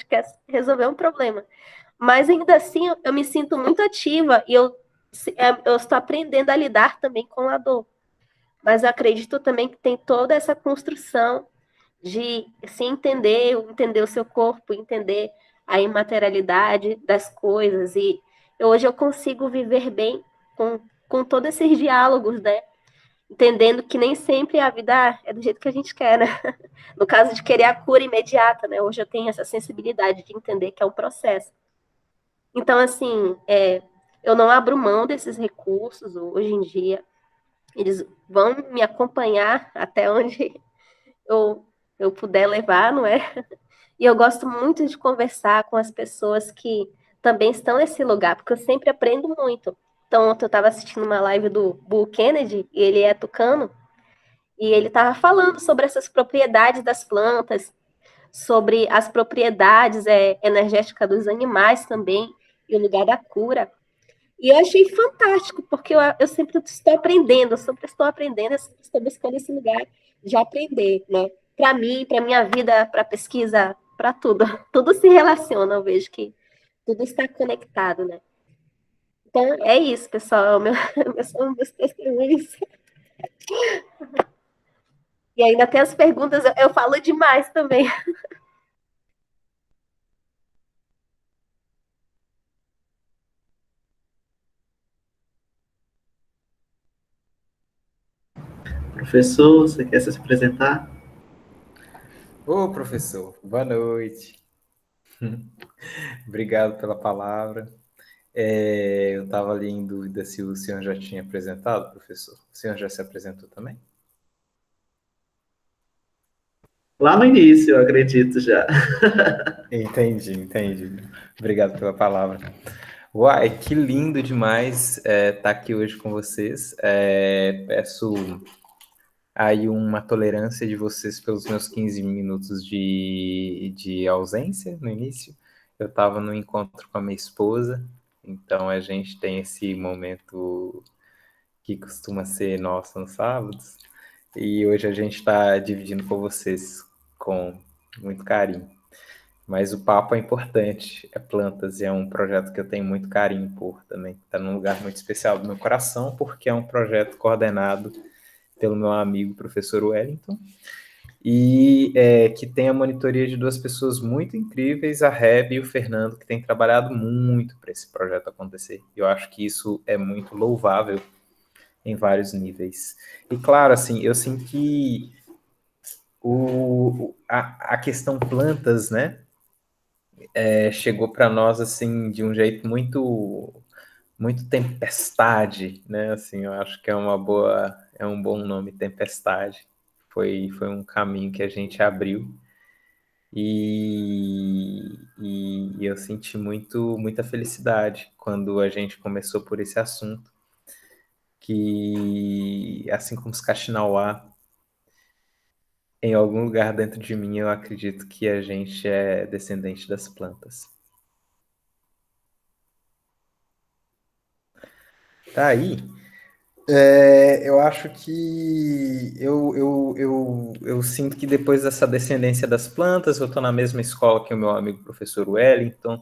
resolver um problema. Mas ainda assim, eu me sinto muito ativa e eu estou aprendendo a lidar também com a dor. Mas eu acredito também que tem toda essa construção de se entender, entender o seu corpo, entender a imaterialidade das coisas. E hoje eu consigo viver bem com todos esses diálogos, né? Entendendo que nem sempre a vida é do jeito que a gente quer, né? No caso de querer a cura imediata, né? Hoje eu tenho essa sensibilidade de entender que é um processo. Então, assim, eu não abro mão desses recursos hoje em dia. Eles vão me acompanhar até onde eu, eu puder levar, não é? E eu gosto muito de conversar com as pessoas que também estão nesse lugar, porque eu sempre aprendo muito. Então, ontem eu estava assistindo uma live do Bull Kennedy, e ele é tucano, e ele estava falando sobre essas propriedades das plantas, sobre as propriedades energéticas dos animais também, e o lugar da cura. E eu achei fantástico, porque eu sempre estou aprendendo, eu sempre estou aprendendo, eu sempre estou buscando esse lugar de aprender, né? Para mim, para minha vida, para pesquisa, para tudo. Tudo se relaciona, eu vejo que tudo está conectado, né? Então, é isso, pessoal. São meus testemunhos. E ainda tem as perguntas, eu falo demais também. Professor, você quer se apresentar? Ô, professor, boa noite. Obrigado pela palavra. Eu estava ali em dúvida se o senhor já tinha apresentado, professor. O senhor já se apresentou também? Lá no início, eu acredito já. Entendi. Obrigado pela palavra. Uai, que lindo demais estar aqui hoje com vocês. Peço aí uma tolerância de vocês pelos meus 15 minutos de ausência no início. Eu estava no encontro com a minha esposa, então a gente tem esse momento que costuma ser nosso nos sábados, e hoje a gente está dividindo com vocês com muito carinho. Mas o papo é importante, é plantas, e é um projeto que eu tenho muito carinho por também. Está num lugar muito especial do meu coração, porque é um projeto coordenado pelo meu amigo professor Wellington, e que tem a monitoria de duas pessoas muito incríveis, a Reb e o Fernando, que têm trabalhado muito para esse projeto acontecer. Eu acho que isso é muito louvável em vários níveis. E claro, assim, eu sinto que a questão plantas, né, chegou para nós assim de um jeito muito tempestade, né? Assim, eu acho que é um bom nome, tempestade. Foi um caminho que a gente abriu e eu senti muita felicidade quando a gente começou por esse assunto, que assim como os Kaxinawá, em algum lugar dentro de mim eu acredito que a gente é descendente das plantas. Tá aí. Eu acho que eu sinto que depois dessa descendência das plantas, eu estou na mesma escola que o meu amigo professor Wellington,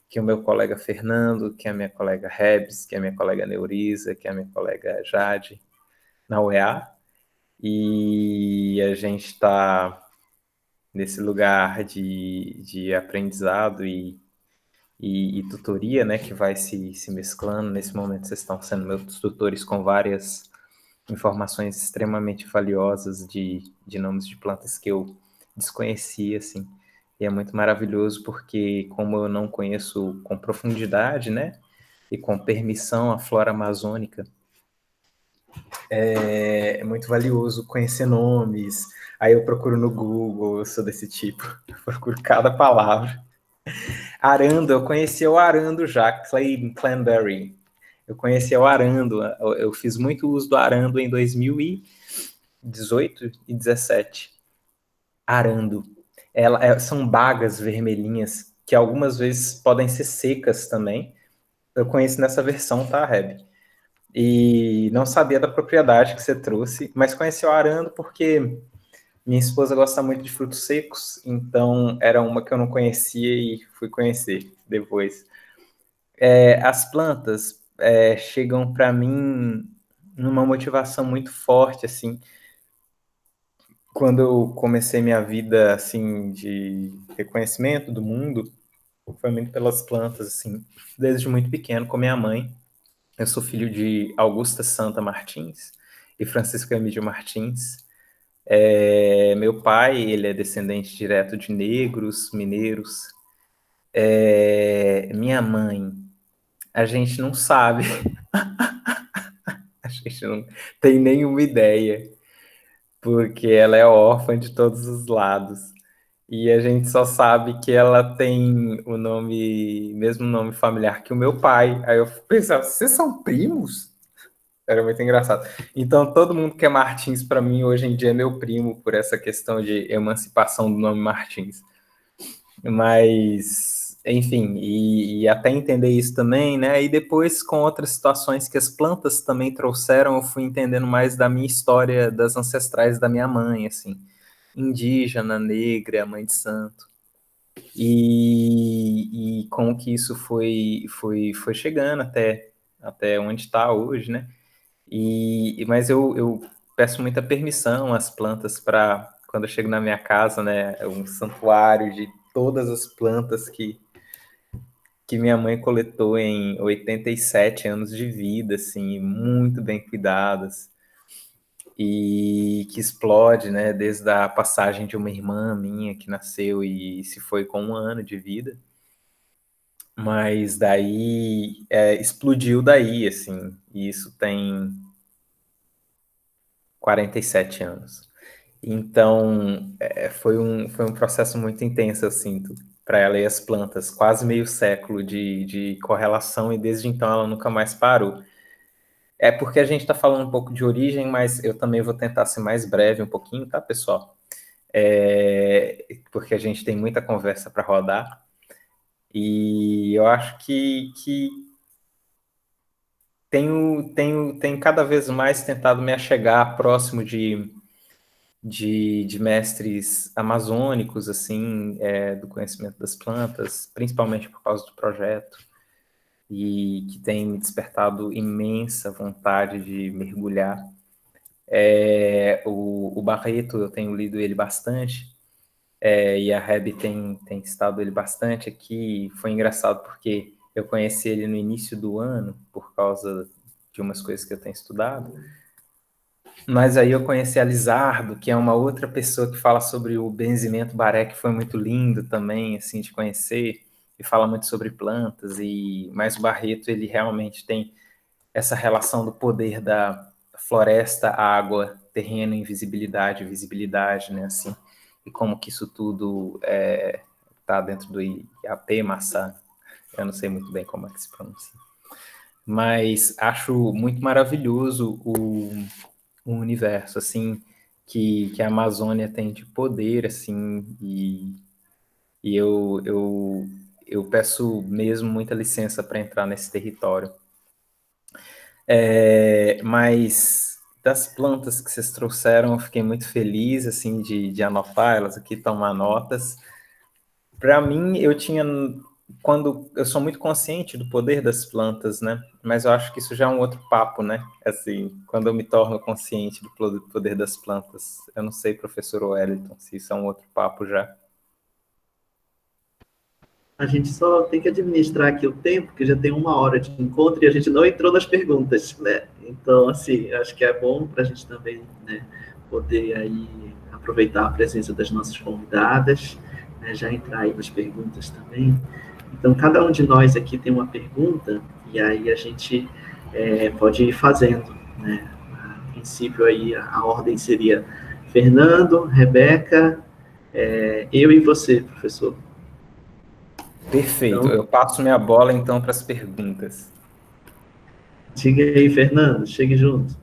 que o meu colega Fernando, que a minha colega Rebs, que a minha colega Neurisa, que a minha colega Jade, na UEA. E a gente está nesse lugar de aprendizado e tutoria, né, que vai se mesclando. Nesse momento vocês estão sendo meus tutores com várias informações extremamente valiosas de nomes de plantas que eu desconhecia, assim. E é muito maravilhoso porque, como eu não conheço com profundidade, né, e com permissão a flora amazônica, É muito valioso conhecer nomes. Aí eu procuro no Google, eu sou desse tipo. Eu procuro cada palavra. Arando, eu conheci o Arando já, Clanberry. Eu conheci o Arando, eu fiz muito uso do Arando em 2018 e 2017. Arando. São bagas vermelhinhas, que algumas vezes podem ser secas também. Eu conheci nessa versão, tá, Reb? E não sabia da propriedade que você trouxe, mas conheci o arando porque minha esposa gosta muito de frutos secos, então era uma que eu não conhecia e fui conhecer depois. As plantas chegam para mim numa motivação muito forte, assim, quando eu comecei minha vida, assim, de reconhecimento do mundo, foi muito pelas plantas, assim, desde muito pequeno, com minha mãe. Eu sou filho de Augusta Santa Martins e Francisco Emílio Martins. Meu pai, ele é descendente direto de negros, mineiros. Minha mãe, a gente não sabe. A gente não tem nenhuma ideia, porque ela é órfã de todos os lados. E a gente só sabe que ela tem o nome, mesmo nome familiar que o meu pai. Aí eu pensava, vocês são primos? Era muito engraçado. Então, todo mundo que é Martins, para mim, hoje em dia é meu primo, por essa questão de emancipação do nome Martins. Mas, enfim, e até entender isso também, né? E depois, com outras situações que as plantas também trouxeram, eu fui entendendo mais da minha história, das ancestrais da minha mãe, assim. Indígena, negra, mãe de santo. E como que isso foi chegando até onde está hoje, né? Mas eu peço muita permissão às plantas para, quando eu chego na minha casa, né, um santuário de todas as plantas que minha mãe coletou em 87 anos de vida, assim, muito bem cuidadas, e que explode, né, desde a passagem de uma irmã minha que nasceu e se foi com 1 ano de vida. Mas daí explodiu daí, assim, e isso tem 47 anos. Então, foi um processo muito intenso, eu sinto, para ela e as plantas. Quase meio século de correlação e desde então ela nunca mais parou. É porque a gente está falando um pouco de origem, mas eu também vou tentar ser mais breve um pouquinho, tá, pessoal? Porque a gente tem muita conversa para rodar. E eu acho que tenho cada vez mais tentado me achegar próximo de mestres amazônicos, assim, do conhecimento das plantas, principalmente por causa do projeto, e que tem me despertado imensa vontade de mergulhar. O Barreto, eu tenho lido ele bastante, e a Reb tem citado ele bastante aqui. Foi engraçado porque eu conheci ele no início do ano, por causa de umas coisas que eu tenho estudado, mas aí eu conheci a Lizardo, que é uma outra pessoa que fala sobre o benzimento baré, que foi muito lindo também, assim, de conhecer, e fala muito sobre plantas, mas o Barreto, ele realmente tem essa relação do poder da floresta, água, terreno, invisibilidade, visibilidade, né, assim, e como que isso tudo tá dentro do IAP, Massa, eu não sei muito bem como é que se pronuncia. Mas acho muito maravilhoso o universo, assim, que a Amazônia tem de poder, assim, e eu peço mesmo muita licença para entrar nesse território. Mas das plantas que vocês trouxeram, eu fiquei muito feliz, assim, de anotar elas aqui, tomar notas. Para mim, quando eu sou muito consciente do poder das plantas, né? Mas eu acho que isso já é um outro papo, né? Assim, quando eu me torno consciente do poder das plantas. Eu não sei, professor Wellington, se isso é um outro papo já. A gente só tem que administrar aqui o tempo, que já tem 1 hora de encontro e a gente não entrou nas perguntas, né? Então, assim, acho que é bom para a gente também, né, poder aí aproveitar a presença das nossas convidadas, né, já entrar aí nas perguntas também. Então, cada um de nós aqui tem uma pergunta e aí a gente pode ir fazendo, né, princípio aí a ordem seria Fernando, Rebeca, eu e você, professor. Perfeito. Então, Eu passo minha bola então para as perguntas. diga aí, Fernando, chegue junto.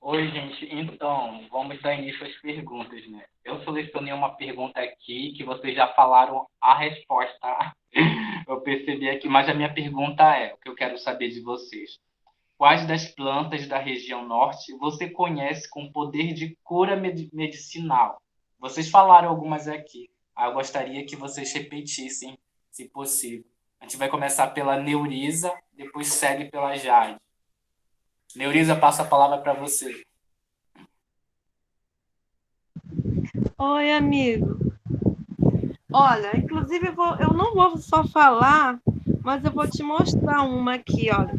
Oi, gente. Então, vamos dar início às perguntas, né? Eu selecionei uma pergunta aqui que vocês já falaram a resposta. Eu percebi aqui, mas a minha pergunta é, o que eu quero saber de vocês. Quais das plantas da região norte você conhece com poder de cura medicinal? Vocês falaram algumas aqui. Eu gostaria que vocês repetissem, se possível. A gente vai começar pela Neuriza, depois segue pela Jade. Neuriza, passo a palavra para você. Oi, amigo. Olha, inclusive eu não vou só falar, mas eu vou te mostrar uma aqui, olha.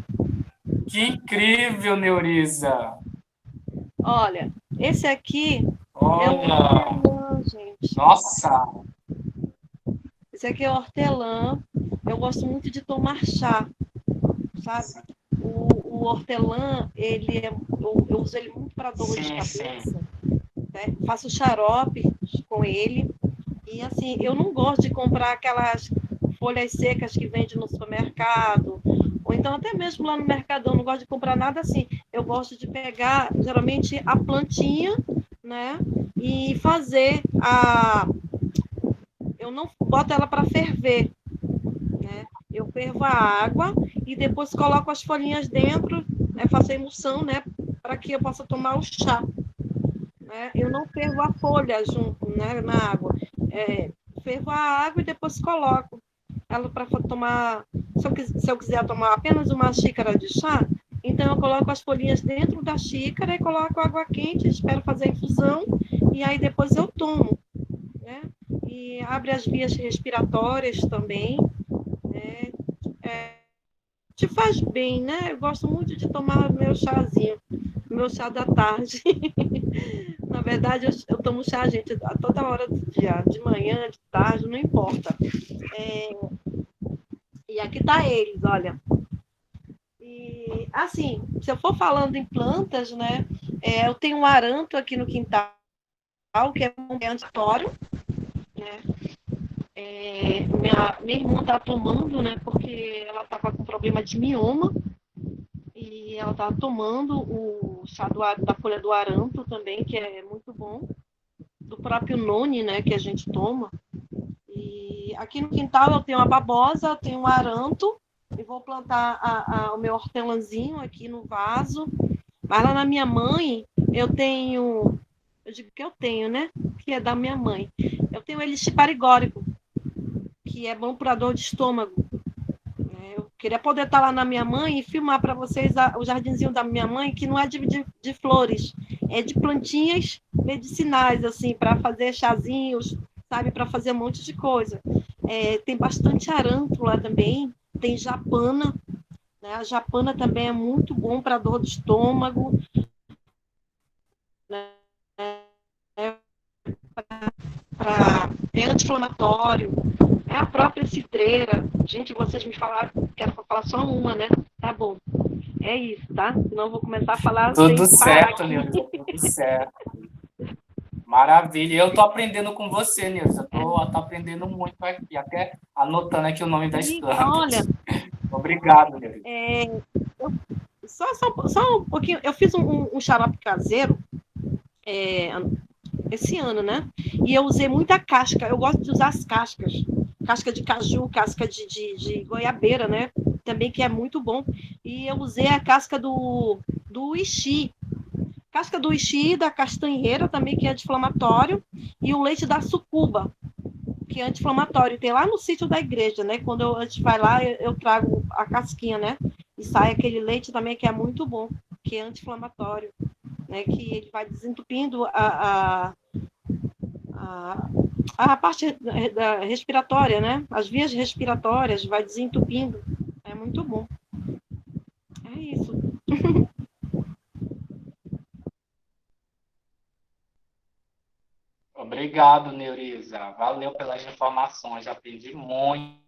Que incrível, Neuriza! Olha, esse aqui é o Olha! hortelã, gente. Nossa! Esse aqui é o hortelã. Eu gosto muito de tomar chá, sabe? O hortelã, eu uso ele muito para dor de Sim, cabeça, sim. né? Faço xarope com ele. E assim, eu não gosto de comprar aquelas folhas secas que vende no supermercado, ou então até mesmo lá no Mercadão, não gosto de comprar nada assim. Eu gosto de pegar, geralmente, a plantinha, né? E fazer a... Eu não boto ela para ferver, né? Eu fervo a água e depois coloco as folhinhas dentro, né? Faço a emulsão, né? Para que eu possa tomar o chá, né? Eu não fervo a folha junto, né? Na água. Fervo a água e depois coloco ela para tomar. Se eu quiser tomar apenas uma xícara de chá, então eu coloco as folhinhas dentro da xícara e coloco água quente, espero fazer a infusão e aí depois eu tomo, né? E abre as vias respiratórias também, né? Te faz bem, né? Eu gosto muito de tomar meu chazinho, meu chá da tarde. Na verdade, eu tomo chá, gente, a toda hora do dia, de manhã, de tarde, não importa. E aqui tá eles, olha. E, assim, se eu for falando em plantas, né, eu tenho um aranto aqui no quintal, que é um antitório, né? Minha irmã tá tomando, né, porque ela tava com problema de mioma, e ela tá tomando o chá da folha do aranto também, que é muito bom, do próprio noni, né, que a gente toma. E aqui no quintal eu tenho a babosa, eu tenho um aranto, e vou plantar o meu hortelãzinho aqui no vaso. Mas lá na minha mãe, eu digo que eu tenho, né? Que é da minha mãe. Eu tenho elixir parigórico, que é bom para dor de estômago. Eu queria poder estar lá na minha mãe e filmar para vocês o jardinzinho da minha mãe, que não é de flores, é de plantinhas medicinais, assim, para fazer chazinhos, sabe, para fazer um monte de coisa. Tem bastante arântula também, tem japana, né? A japana também é muito bom para dor de estômago, né? É anti-inflamatório. É a própria cidreira. Gente, vocês me falaram, quero falar só uma, né? Tá bom. É isso, tá? Senão eu vou começar a falar Tudo sem parar certo, aqui. Neuza, tudo certo. Maravilha. Eu tô aprendendo com você, Neuza. Tô aprendendo muito aqui, até anotando aqui o nome das E, olha, plantas. Obrigado, Neuza. só um pouquinho. Eu fiz um xarope caseiro esse ano, né? E eu usei muita casca. Eu gosto de usar as cascas. Casca de caju, casca de goiabeira, né? Também que é muito bom. E eu usei a casca do ixi. Casca do ixi, da castanheira também, que é anti-inflamatório. E o leite da sucuba, que é anti-inflamatório. Tem lá no sítio da igreja, né? Quando a gente vai lá, eu trago a casquinha, né? E sai aquele leite também que é muito bom, que é anti-inflamatório, né? Que ele vai desentupindo a parte da respiratória, né? As vias respiratórias, vai desentupindo. É muito bom. É isso. Obrigado, Neuriza. Valeu pelas informações. Aprendi muito.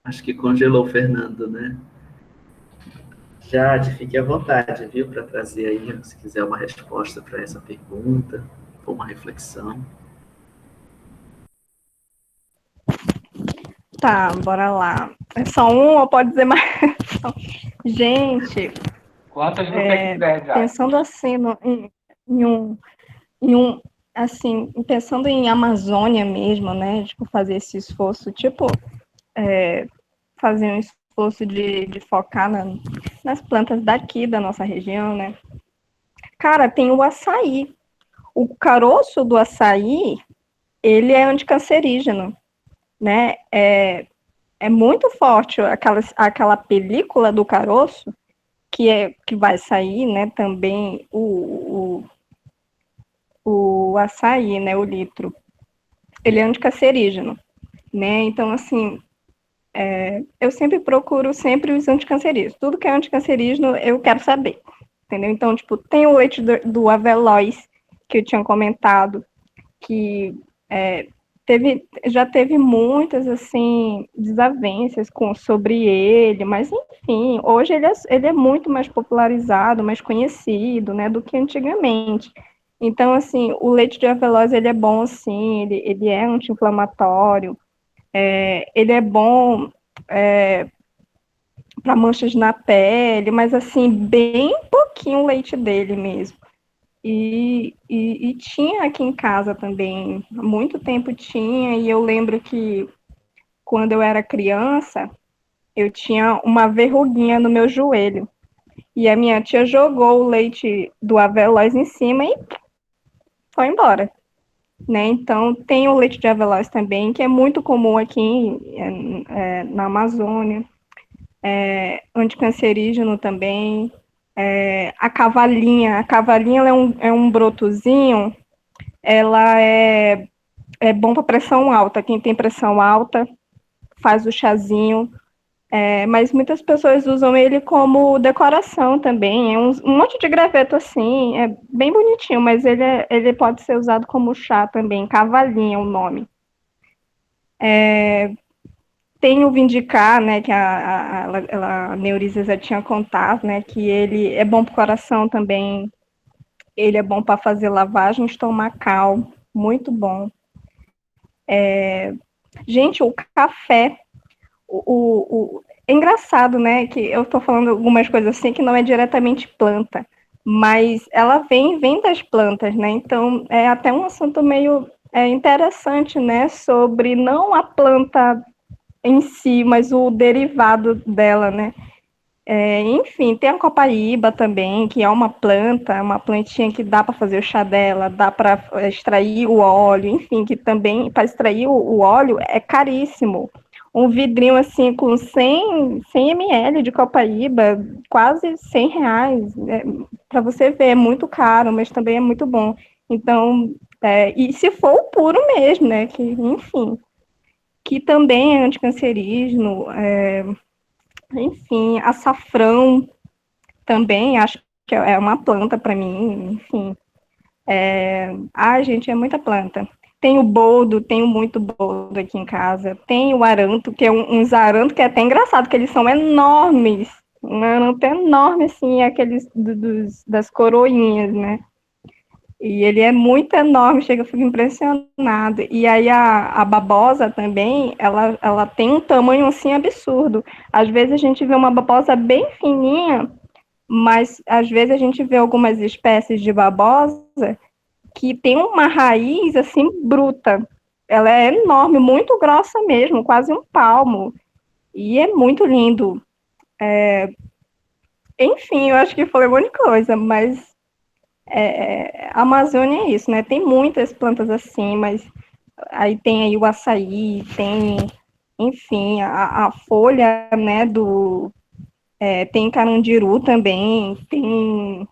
Acho que congelou o Fernando, né? Jade, fique à vontade, viu, para trazer aí, se quiser, uma resposta para essa pergunta, ou uma reflexão. Tá, bora lá. É só um ou pode dizer mais? Gente, Quantas você quiser, já. pensando assim em um, assim, pensando em Amazônia mesmo, né? Tipo, fazer esse esforço, tipo, fazer um esforço de focar nas plantas daqui da nossa região, né? Cara, tem o açaí. O caroço do açaí, ele é anticancerígeno, né? É muito forte aquela película do caroço, que vai sair, né? Também o açaí, né? O litro. Ele é anticancerígeno, né? Então, assim, eu sempre procuro sempre os anticancerígenos. Tudo que é anticancerígeno, eu quero saber, entendeu? Então, tipo, tem o leite do Avelós, que eu tinha comentado, que já teve muitas, assim, desavenças sobre ele, mas, enfim, hoje ele é muito mais popularizado, mais conhecido, né, do que antigamente. Então, assim, o leite de avelós, ele é bom, sim, ele é anti-inflamatório, ele é bom para manchas na pele, mas, assim, bem pouquinho o leite dele mesmo. E tinha aqui em casa também, há muito tempo tinha, e eu lembro que quando eu era criança, eu tinha uma verruguinha no meu joelho. E a minha tia jogou o leite do Avelós em cima e foi embora. Né? Então, tem o leite de Avelós também, que é muito comum aqui na Amazônia. Anticancerígeno também. A cavalinha é um brotozinho, ela é bom para pressão alta. Quem tem pressão alta faz o chazinho, mas muitas pessoas usam ele como decoração também. É um monte de graveto assim, é bem bonitinho, mas ele pode ser usado como chá também. Cavalinha é o nome. Tem o Vindicar, né, que a Neurisa já tinha contado, né, que ele é bom para o coração também. Ele é bom para fazer lavagem estomacal, muito bom. Gente, o café, é engraçado, né, que eu estou falando algumas coisas assim que não é diretamente planta, mas ela vem das plantas, né, então é até um assunto meio interessante, né, sobre não a planta em si, mas o derivado dela, né. Enfim, tem a copaíba também, que é uma planta, uma plantinha que dá para fazer o chá dela, dá para extrair o óleo, enfim, que também, para extrair o óleo é caríssimo. Um vidrinho assim com 100 ml de copaíba, quase R$ 100. Para você ver, é muito caro, mas também é muito bom. Então, e se for o puro mesmo, né, que, enfim, que também é anticancerígeno, enfim, açafrão também, acho que é uma planta para mim, enfim. Gente, é muita planta. Tem o boldo, tenho muito boldo aqui em casa. Tem o aranto, que é uns aranto que é até engraçado, que eles são enormes. Um aranto enorme, assim, aqueles das coroinhas, né? E ele é muito enorme, chega, eu fico impressionado. E aí a babosa também, ela tem um tamanho assim absurdo. Às vezes a gente vê uma babosa bem fininha, mas às vezes a gente vê algumas espécies de babosa que tem uma raiz assim bruta. Ela é enorme, muito grossa mesmo, quase um palmo. E é muito lindo. Enfim, eu acho que foi um monte de coisa, mas a Amazônia é isso, né? Tem muitas plantas assim, mas aí tem aí o açaí, tem, enfim, a folha, né, tem carandiru também, tem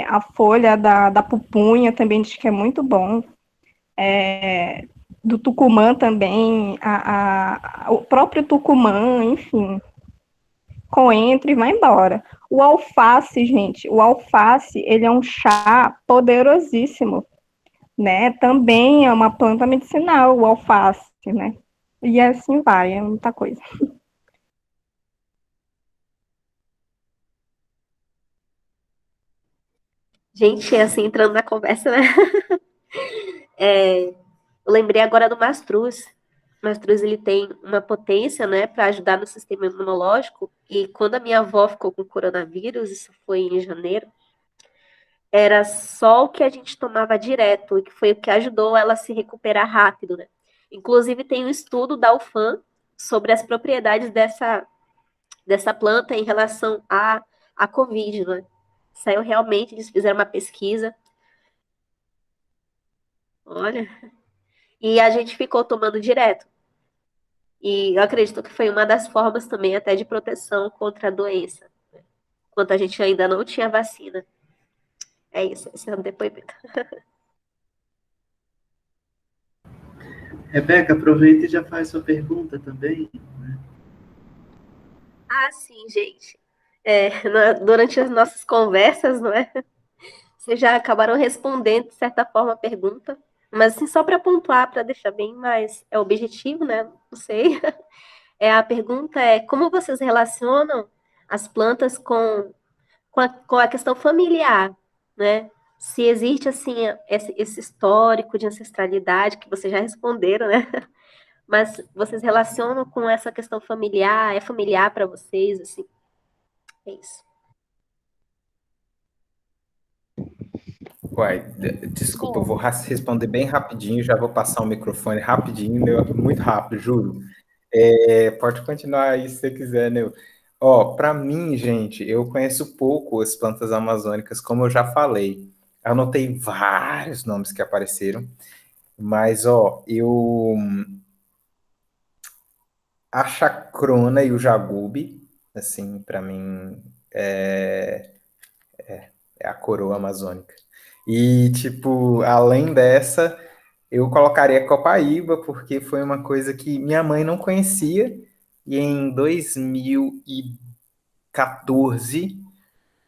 a folha da pupunha também diz que é muito bom, do tucumã também, o próprio tucumã, enfim, coentro e vai embora. O alface, gente, ele é um chá poderosíssimo, né? Também é uma planta medicinal, o alface, né? E assim vai, é muita coisa. Gente, assim, entrando na conversa, né? Eu lembrei agora do mastruz. O mastruz, ele tem uma potência, né, para ajudar no sistema imunológico. E quando a minha avó ficou com coronavírus, isso foi em janeiro, era só o que a gente tomava direto, e que foi o que ajudou ela a se recuperar rápido, né? Inclusive, tem um estudo da UFAM sobre as propriedades dessa planta em relação à Covid, né? Saiu realmente, eles fizeram uma pesquisa, olha, e a gente ficou tomando direto. E eu acredito que foi uma das formas também até de proteção contra a doença, enquanto a gente ainda não tinha vacina. É isso, esse é o depoimento. Rebeca, aproveita e já faz sua pergunta também. Ah, sim, gente. Durante as nossas conversas, não é? Vocês já acabaram respondendo, de certa forma, a pergunta. Mas, assim, só para pontuar, para deixar bem mais objetivo, né? Não sei. A pergunta é como vocês relacionam as plantas com a questão familiar, né? Se existe, assim, esse histórico de ancestralidade, que vocês já responderam, né? Mas vocês relacionam com essa questão familiar? É familiar para vocês, assim? É isso. Uai, desculpa, eu Bom, vou responder bem rapidinho, já vou passar o microfone rapidinho, muito rápido, juro. Pode continuar aí se você quiser, né? Ó, para mim, gente, eu conheço pouco as plantas amazônicas, como eu já falei. Anotei vários nomes que apareceram, mas, ó, a chacrona e o jagube, assim, para mim, é a coroa amazônica. E, tipo, além dessa, eu colocaria Copaíba, porque foi uma coisa que minha mãe não conhecia, e em 2014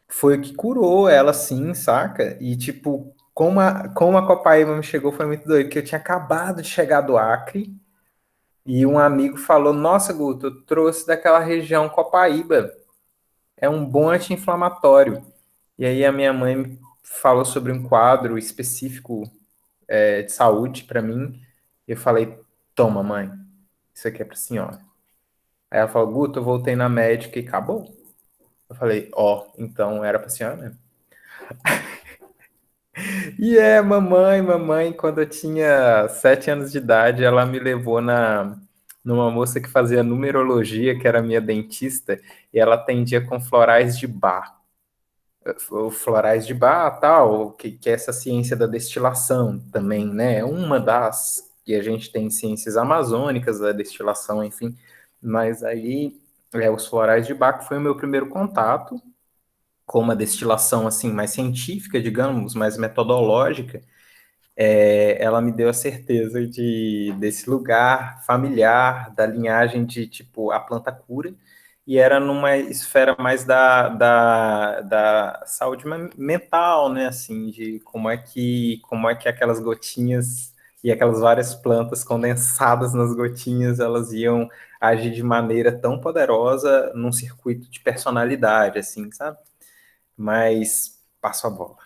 foi o que curou ela, sim, saca? E, tipo, como a Copaíba me chegou foi muito doido, que eu tinha acabado de chegar do Acre, e um amigo falou, nossa, Guto, eu trouxe daquela região Copaíba, é um bom anti-inflamatório. E aí a minha mãe falou sobre um quadro específico de saúde para mim. E eu falei, toma, mãe, isso aqui é pra senhora. Aí ela falou, Guto, eu voltei na médica e acabou. Eu falei, ó, então era pra senhora mesmo. E mamãe, quando eu tinha 7 anos de idade, ela me levou numa moça que fazia numerologia, que era minha dentista, e ela atendia com florais de bar. Florais de bar, tal, que é essa ciência da destilação também, né? É uma das que a gente tem ciências amazônicas da destilação, enfim. Mas aí, os florais de Bach foi o meu primeiro contato com uma destilação assim mais científica, digamos, mais metodológica. Ela me deu a certeza desse lugar familiar, da linhagem de tipo a planta cura, e era numa esfera mais da saúde mental, né? Assim, de como é que aquelas gotinhas e aquelas várias plantas condensadas nas gotinhas, elas iam agir de maneira tão poderosa num circuito de personalidade, assim, sabe? Mas passo a bola.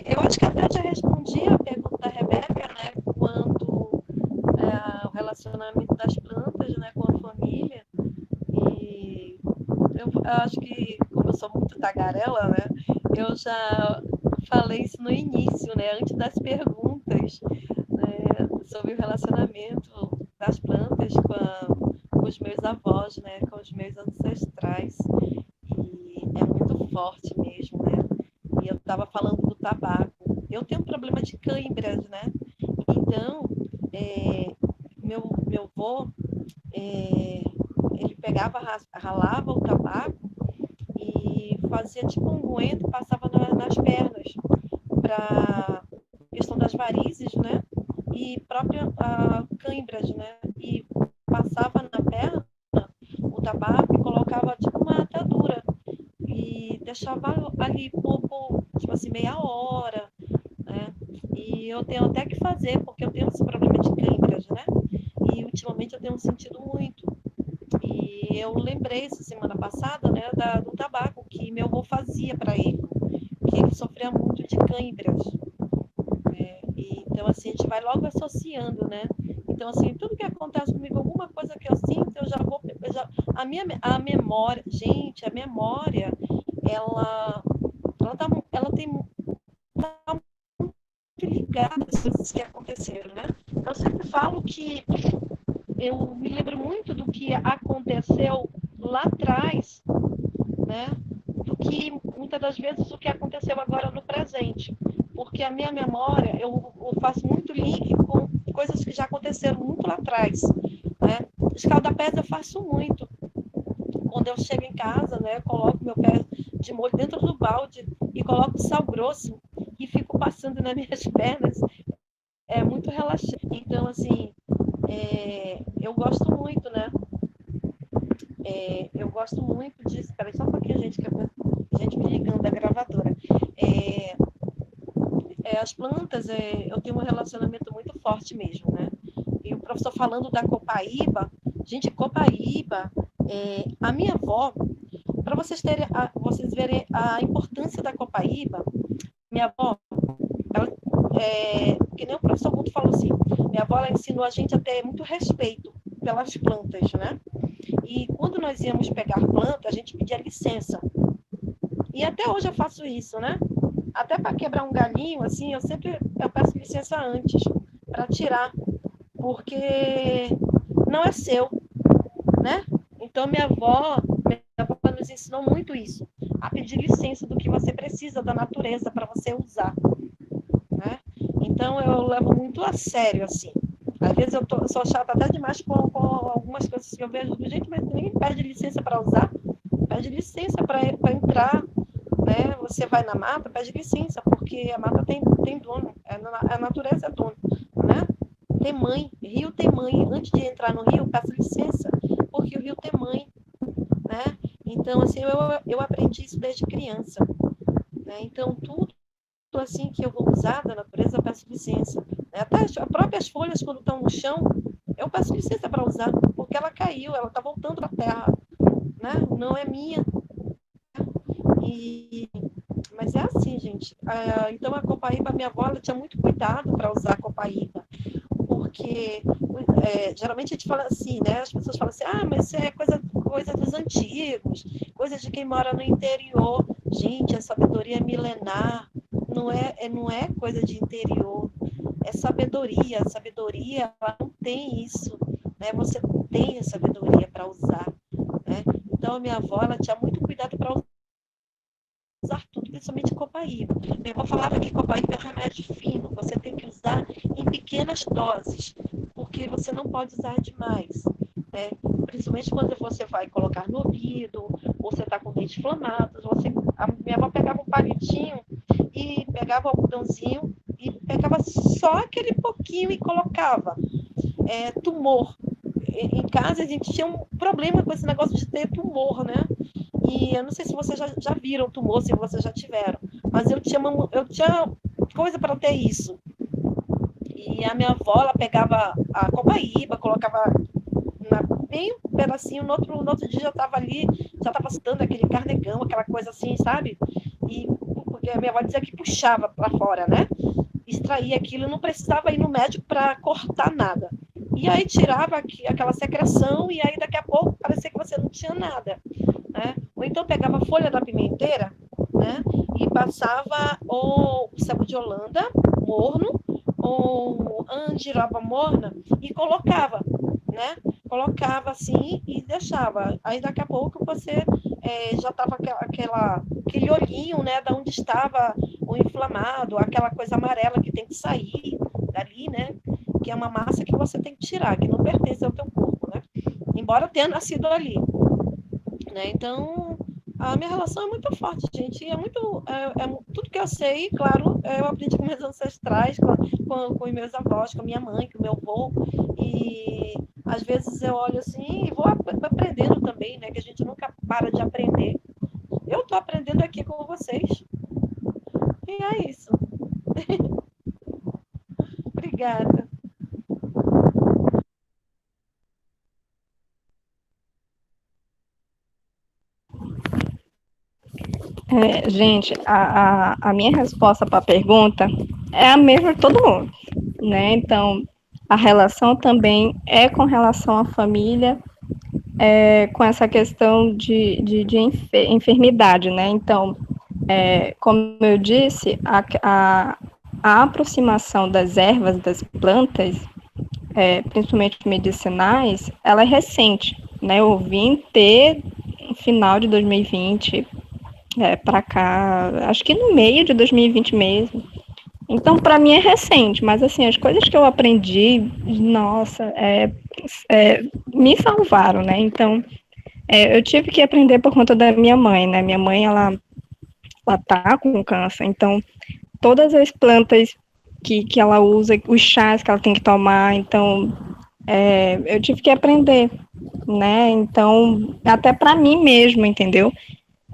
eu acho que até já respondi a pergunta da Rebeca, né, quanto o relacionamento das plantas, né, com a família. E eu acho que, como eu sou muito tagarela, né, eu já falei isso no início, né, antes das perguntas, né, sobre o relacionamento das plantas com os meus avós, né, com os meus ancestrais. E é muito forte mesmo, né? E eu estava falando do tabaco. Eu tenho um problema de câimbras, né? Então, meu avô, ele pegava, ralava o tabaco e fazia tipo um unguento, passava nas pernas para questão das varizes, né? E própria câimbras, né? E passava na perna o tabaco e colocava tipo uma atadura. E eu tenho até que fazer, porque eu tenho esse problema de câimbras, né? E ultimamente eu tenho sentido muito. E eu lembrei essa semana passada, né, do tabaco que meu avô fazia para ele, que ele sofria muito de câimbras. Então, assim, a gente vai logo associando, né? Então, assim, tudo que acontece comigo, alguma coisa que eu sinto, eu já vou... a memória... Gente, a memória, ela tem... Tá muito ligada às coisas que aconteceram, né? Eu sempre falo que eu me lembro muito do que aconteceu lá atrás, né? Do que, muitas das vezes, o que aconteceu agora no presente. Porque a minha memória, eu faço muito link com coisas que já aconteceram muito lá atrás, né? Escaldapés eu faço muito. Quando eu chego em casa, né, eu coloco meu pé de molho dentro do balde e coloco sal grosso e fico passando nas minhas pernas. É muito relaxante. Então, assim, eu gosto muito, né? Eu gosto muito disso. Espera aí só um pouquinho, gente, que a gente me ligando da gravadora. As plantas, eu tenho um relacionamento muito forte mesmo, né? E o professor falando da copaíba, gente, copaíba, a minha avó, para vocês verem a importância da copaíba, minha avó, ela, que nem o professor Guto falou assim, minha avó ela ensinou a gente a ter muito respeito pelas plantas, né? E quando nós íamos pegar planta, a gente pedia licença. E até hoje eu faço isso, né? Até para quebrar um galhinho, assim, eu peço licença antes para tirar, porque não é seu, né? Então minha avó nos ensinou muito isso, a pedir licença do que você precisa da natureza para você usar, né? Então eu levo muito a sério, assim. Às vezes eu sou chata até demais com algumas coisas que eu vejo do jeito, mas ninguém pede licença para usar, pede licença para entrar, né? Você vai na mata, pede licença, porque a mata tem dono, a natureza é dono, né? Tem mãe, rio tem mãe. Antes de entrar no rio, peço licença, porque o rio tem mãe, né? Então, assim, eu aprendi isso desde criança, né? Então, tudo assim que eu vou usar da natureza, eu peço licença, né? Até as próprias folhas, quando estão no chão, eu peço licença para usar, porque ela caiu, ela está voltando para a terra, né? Não é minha. Mas é assim, gente. Então, a copaíba, minha avó, ela tinha muito cuidado para usar a copaíba, porque geralmente a gente fala assim, né? As pessoas falam assim, mas isso é coisa dos antigos, coisa de quem mora no interior. Gente, a sabedoria milenar, não é coisa de interior, é sabedoria. A sabedoria, ela não tem isso, né? Você tem a sabedoria para usar, né? Então, a minha avó, ela tinha muito cuidado para usar tudo, principalmente copaíba. Minha avó falava que copaíba é um remédio fino, você tem que usar em pequenas doses, porque você não pode usar demais, né? Principalmente quando você vai colocar no ouvido, ou você está com o dente inflamado, a minha avó pegava um palitinho e pegava o algodãozinho e pegava só aquele pouquinho e colocava. Tumor. Em casa a gente tinha um problema com esse negócio de ter tumor, né? E eu não sei se vocês já viram tumor, se vocês já tiveram, mas eu tinha coisa para ter isso. E a minha avó, ela pegava a copaíba, colocava bem um pedacinho, no outro dia já estava ali, já estava dando aquele carnegão, aquela coisa assim, sabe? E porque a minha avó dizia que puxava para fora, né? Extraía aquilo, não precisava ir no médico para cortar nada. E aí tirava aquela secreção e aí daqui a pouco parecia que você não tinha nada, né? Ou então pegava a folha da pimenteira, né? E passava o sebo de Holanda morno ou andiroba morna e colocava, né? Colocava assim e deixava. Aí daqui a pouco você já estava aquele olhinho, né? Da onde estava o inflamado, aquela coisa amarela que tem que sair dali, né? Que é uma massa que você tem que tirar, que não pertence ao teu corpo, né? Embora tenha nascido ali, né? Então, a minha relação é muito forte, gente. Tudo que eu sei, claro, eu aprendi com meus ancestrais, com os meus avós, com a minha mãe, com o meu avô. E às vezes eu olho assim e vou aprendendo também, né? Que a gente nunca para de aprender. Eu estou aprendendo aqui com vocês. E é isso. Obrigada. Gente, a minha resposta para a pergunta é a mesma de todo mundo, né? Então, a relação também é com relação à família, com essa questão de enfermidade, né? Então, como eu disse, a aproximação das ervas, das plantas, principalmente medicinais, ela é recente, né? Eu vim ter no final de 2020 para cá, acho que no meio de 2020 mesmo. Então, para mim é recente, mas assim, as coisas que eu aprendi, nossa, me salvaram, né? Então, eu tive que aprender por conta da minha mãe, né? Minha mãe, ela tá com câncer, então todas as plantas que ela usa, os chás que ela tem que tomar, então eu tive que aprender, né? Então, até para mim mesmo, entendeu?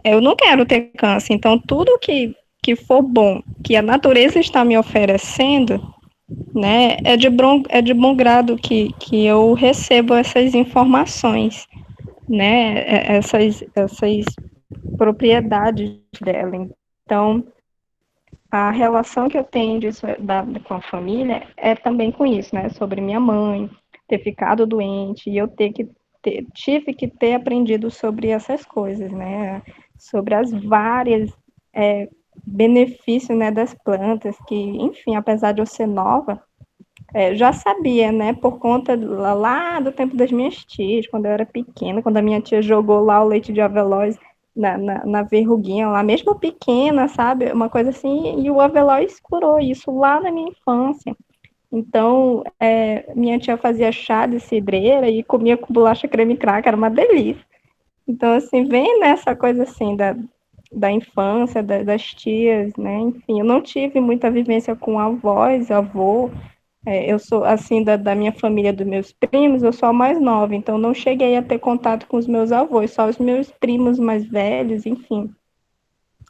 Eu não quero ter câncer, então tudo que for bom, que a natureza está me oferecendo, né, é de bom grado que eu recebo essas informações, né, essas propriedades dela. Então, a relação que eu tenho com a família é também com isso, né, sobre minha mãe ter ficado doente e eu tive que ter aprendido sobre essas coisas, né, sobre as várias benefícios, né, das plantas, que, enfim, apesar de eu ser nova, já sabia, né, por conta lá do tempo das minhas tias, quando eu era pequena, quando a minha tia jogou lá o leite de avelós na verruguinha lá, mesmo pequena, sabe, uma coisa assim, e o avelós curou isso lá na minha infância. Então, minha tia fazia chá de cidreira e comia com bolacha creme cracker, era uma delícia. Então, assim, vem nessa coisa assim da infância, das tias, né? Enfim, eu não tive muita vivência com avós, avô. Eu sou, assim, da minha família, dos meus primos, eu sou a mais nova, então não cheguei a ter contato com os meus avós, só os meus primos mais velhos, enfim.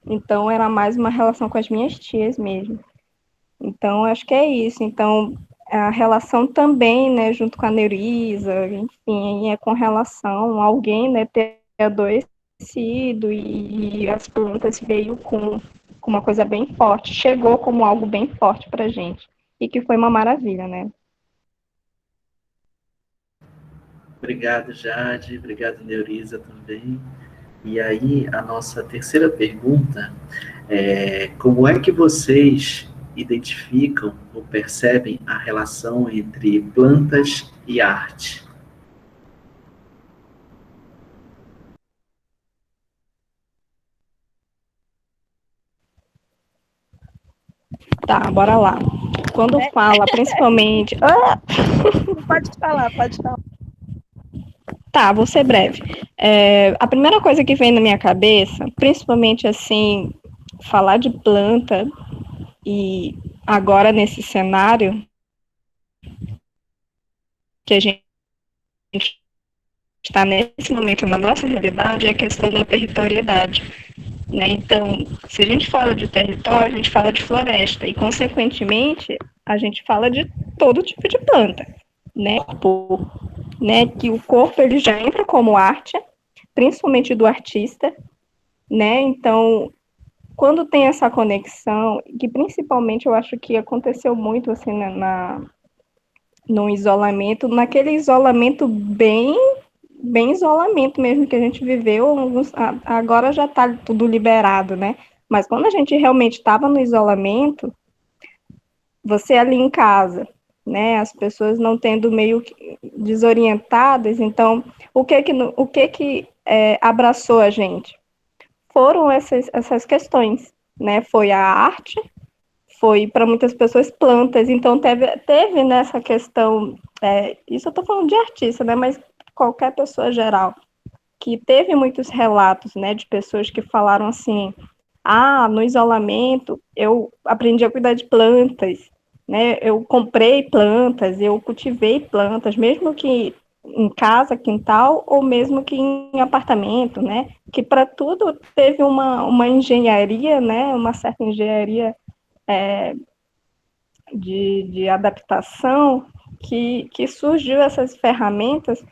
Então, era mais uma relação com as minhas tias mesmo. Então, acho que é isso. Então, a relação também, né, junto com a Neurisa, enfim, é com relação a alguém, né, ter adoecido e as plantas veio com uma coisa bem forte, chegou como algo bem forte para a gente, e que foi uma maravilha, né? Obrigado, Jade. Obrigado, Neurisa, também. E aí, a nossa terceira pergunta é: como é que vocês identificam ou percebem a relação entre plantas e arte? Tá, bora lá. Quando fala, principalmente... Pode falar, pode falar. Tá, vou ser breve. A primeira coisa que vem na minha cabeça, principalmente assim, falar de planta, e agora nesse cenário que a gente está nesse momento na nossa realidade, é a questão da territorialidade. Né? Então, se a gente fala de território, a gente fala de floresta, e consequentemente, a gente fala de todo tipo de planta, né? Né, que o corpo ele já entra como arte, principalmente do artista, né? Então, quando tem essa conexão, que principalmente eu acho que aconteceu muito assim no isolamento, naquele isolamento bem isolamento mesmo que a gente viveu, agora já está tudo liberado, né? Mas quando a gente realmente estava no isolamento, você ali em casa, né? As pessoas não tendo meio desorientadas, então o que abraçou a gente? Foram essas questões, né? Foi a arte, foi para muitas pessoas plantas, então teve nessa questão, isso eu estou falando de artista, né? Mas qualquer pessoa geral, que teve muitos relatos, né, de pessoas que falaram assim: no isolamento eu aprendi a cuidar de plantas, né? Eu comprei plantas, eu cultivei plantas, mesmo que em casa, quintal, ou mesmo que em apartamento, né? Que para tudo teve uma engenharia, né? Uma certa engenharia de adaptação que surgiu essas ferramentas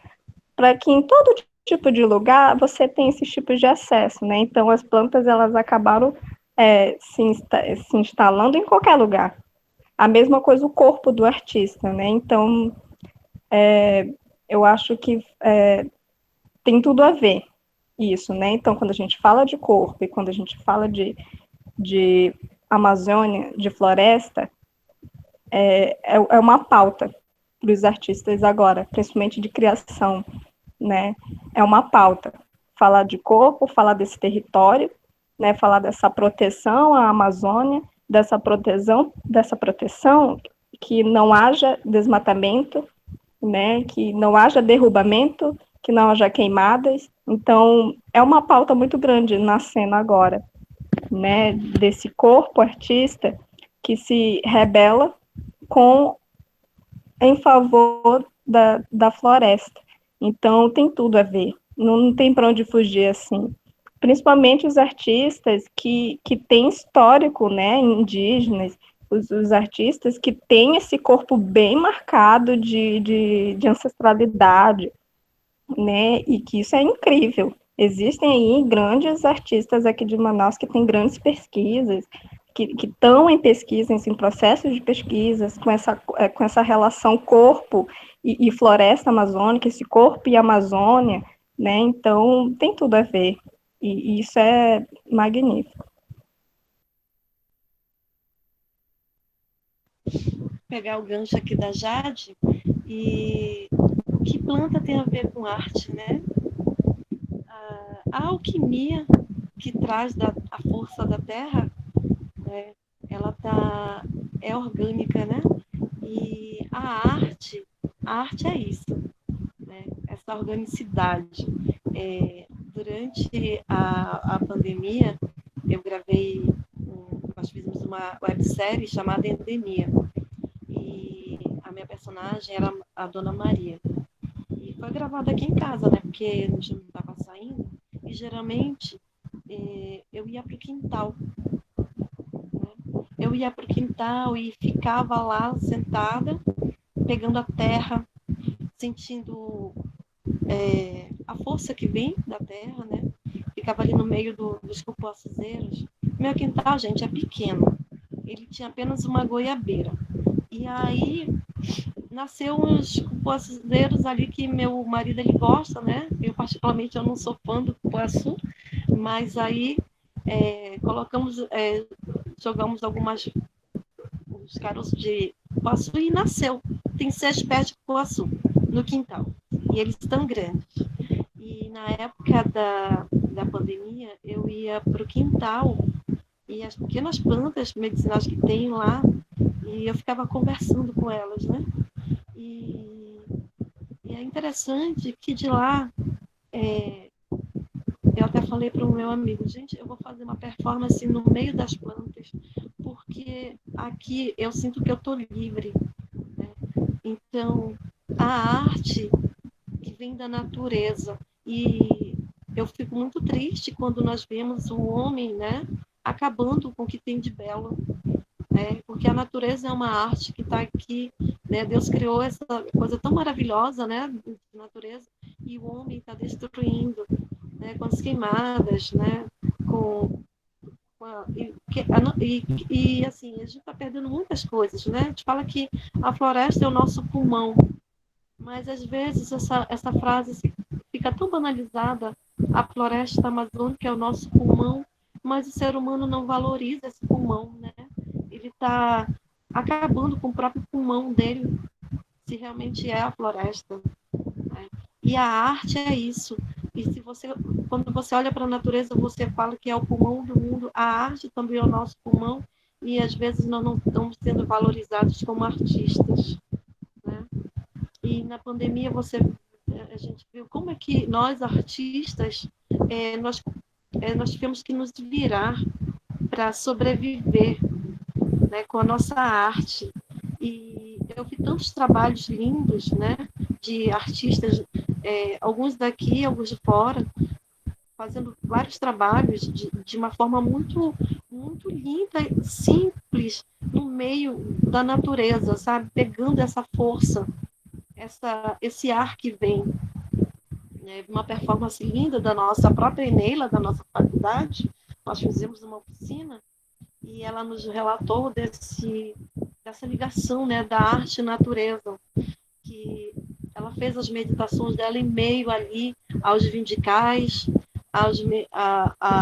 para que em todo tipo de lugar você tenha esses tipos de acesso, né? Então, as plantas, elas acabaram se instalando em qualquer lugar. A mesma coisa o corpo do artista, né? Então, eu acho que tem tudo a ver isso, né? Então, quando a gente fala de corpo e quando a gente fala de Amazônia, de floresta, é uma pauta para os artistas agora, principalmente de criação, né? É uma pauta. Falar de corpo, falar desse território, né? Falar dessa proteção à Amazônia, dessa proteção que não haja desmatamento, né? Que não haja derrubamento, que não haja queimadas. Então, é uma pauta muito grande na cena agora, né? Desse corpo artista que se rebela em favor da floresta. Então, tem tudo a ver. Não tem para onde fugir, assim. Principalmente os artistas que têm histórico, né, indígenas, os artistas que têm esse corpo bem marcado de ancestralidade, né, e que isso é incrível. Existem aí grandes artistas aqui de Manaus que têm grandes pesquisas, que estão em pesquisas, em processos de pesquisas, com essa relação corpo e floresta amazônica, esse corpo e Amazônia, né? Então, tem tudo a ver. E isso é magnífico. Pegar o gancho aqui da Jade, e o que planta tem a ver com arte, né? A alquimia que traz a força da terra, né? Ela é orgânica, né? E a arte é isso, né? Essa organicidade. Durante a pandemia, nós fizemos uma websérie chamada Endemia, e a minha personagem era a Dona Maria. E foi gravada aqui em casa, né? Porque a gente não estava saindo, e geralmente eu ia para o quintal. Eu ia para o quintal e ficava lá sentada, pegando a terra, sentindo a força que vem da terra, né? Ficava ali no meio dos cupuaçuzeiros. Meu quintal, gente, é pequeno. Ele tinha apenas uma goiabeira. E aí nasceu uns cupuaçuzeiros ali que meu marido ele gosta, né? Eu particularmente eu não sou fã do cupuaçu, mas aí jogamos uns caroços de cupuaçu e nasceu. Tem 6 pés de cupuaçu no quintal. E eles estão grandes. E na época da pandemia, eu ia para o quintal e as pequenas plantas medicinais que tem lá, e eu ficava conversando com elas, né? E é interessante que de lá, eu até falei para o meu amigo, gente, eu vou fazer uma performance no meio das plantas, porque aqui eu sinto que eu estou livre, né? Então, a arte que vem da natureza, e eu fico muito triste quando nós vemos o homem, né, acabando com o que tem de belo, né? Porque a natureza é uma arte que está aqui, né? Deus criou essa coisa tão maravilhosa, né, de natureza, e o homem está destruindo, né, com as queimadas, né, e assim, a gente está perdendo muitas coisas, né? A gente fala que a floresta é o nosso pulmão, mas às vezes essa frase fica tão banalizada. A floresta amazônica é o nosso pulmão, mas o ser humano não valoriza esse pulmão, né? Ele está acabando com o próprio pulmão dele, se realmente é a floresta, né? E a arte é isso. E quando você olha para a natureza, você fala que é o pulmão do mundo. A arte também é o nosso pulmão, e às vezes nós não estamos sendo valorizados como artistas, né? E na pandemia a gente viu como é que nós, artistas, nós tivemos que nos virar para sobreviver, né, com a nossa arte. E eu vi tantos trabalhos lindos, né, de artistas, alguns daqui, alguns de fora, fazendo vários trabalhos de uma forma muito, muito linda, simples, no meio da natureza, sabe? Pegando essa força, esse ar que vem, né? Uma performance linda da nossa própria Eneila, da nossa faculdade. Nós fizemos uma oficina e ela nos relatou dessa ligação, né, da arte e natureza, que ela fez as meditações dela em meio ali aos vindicais,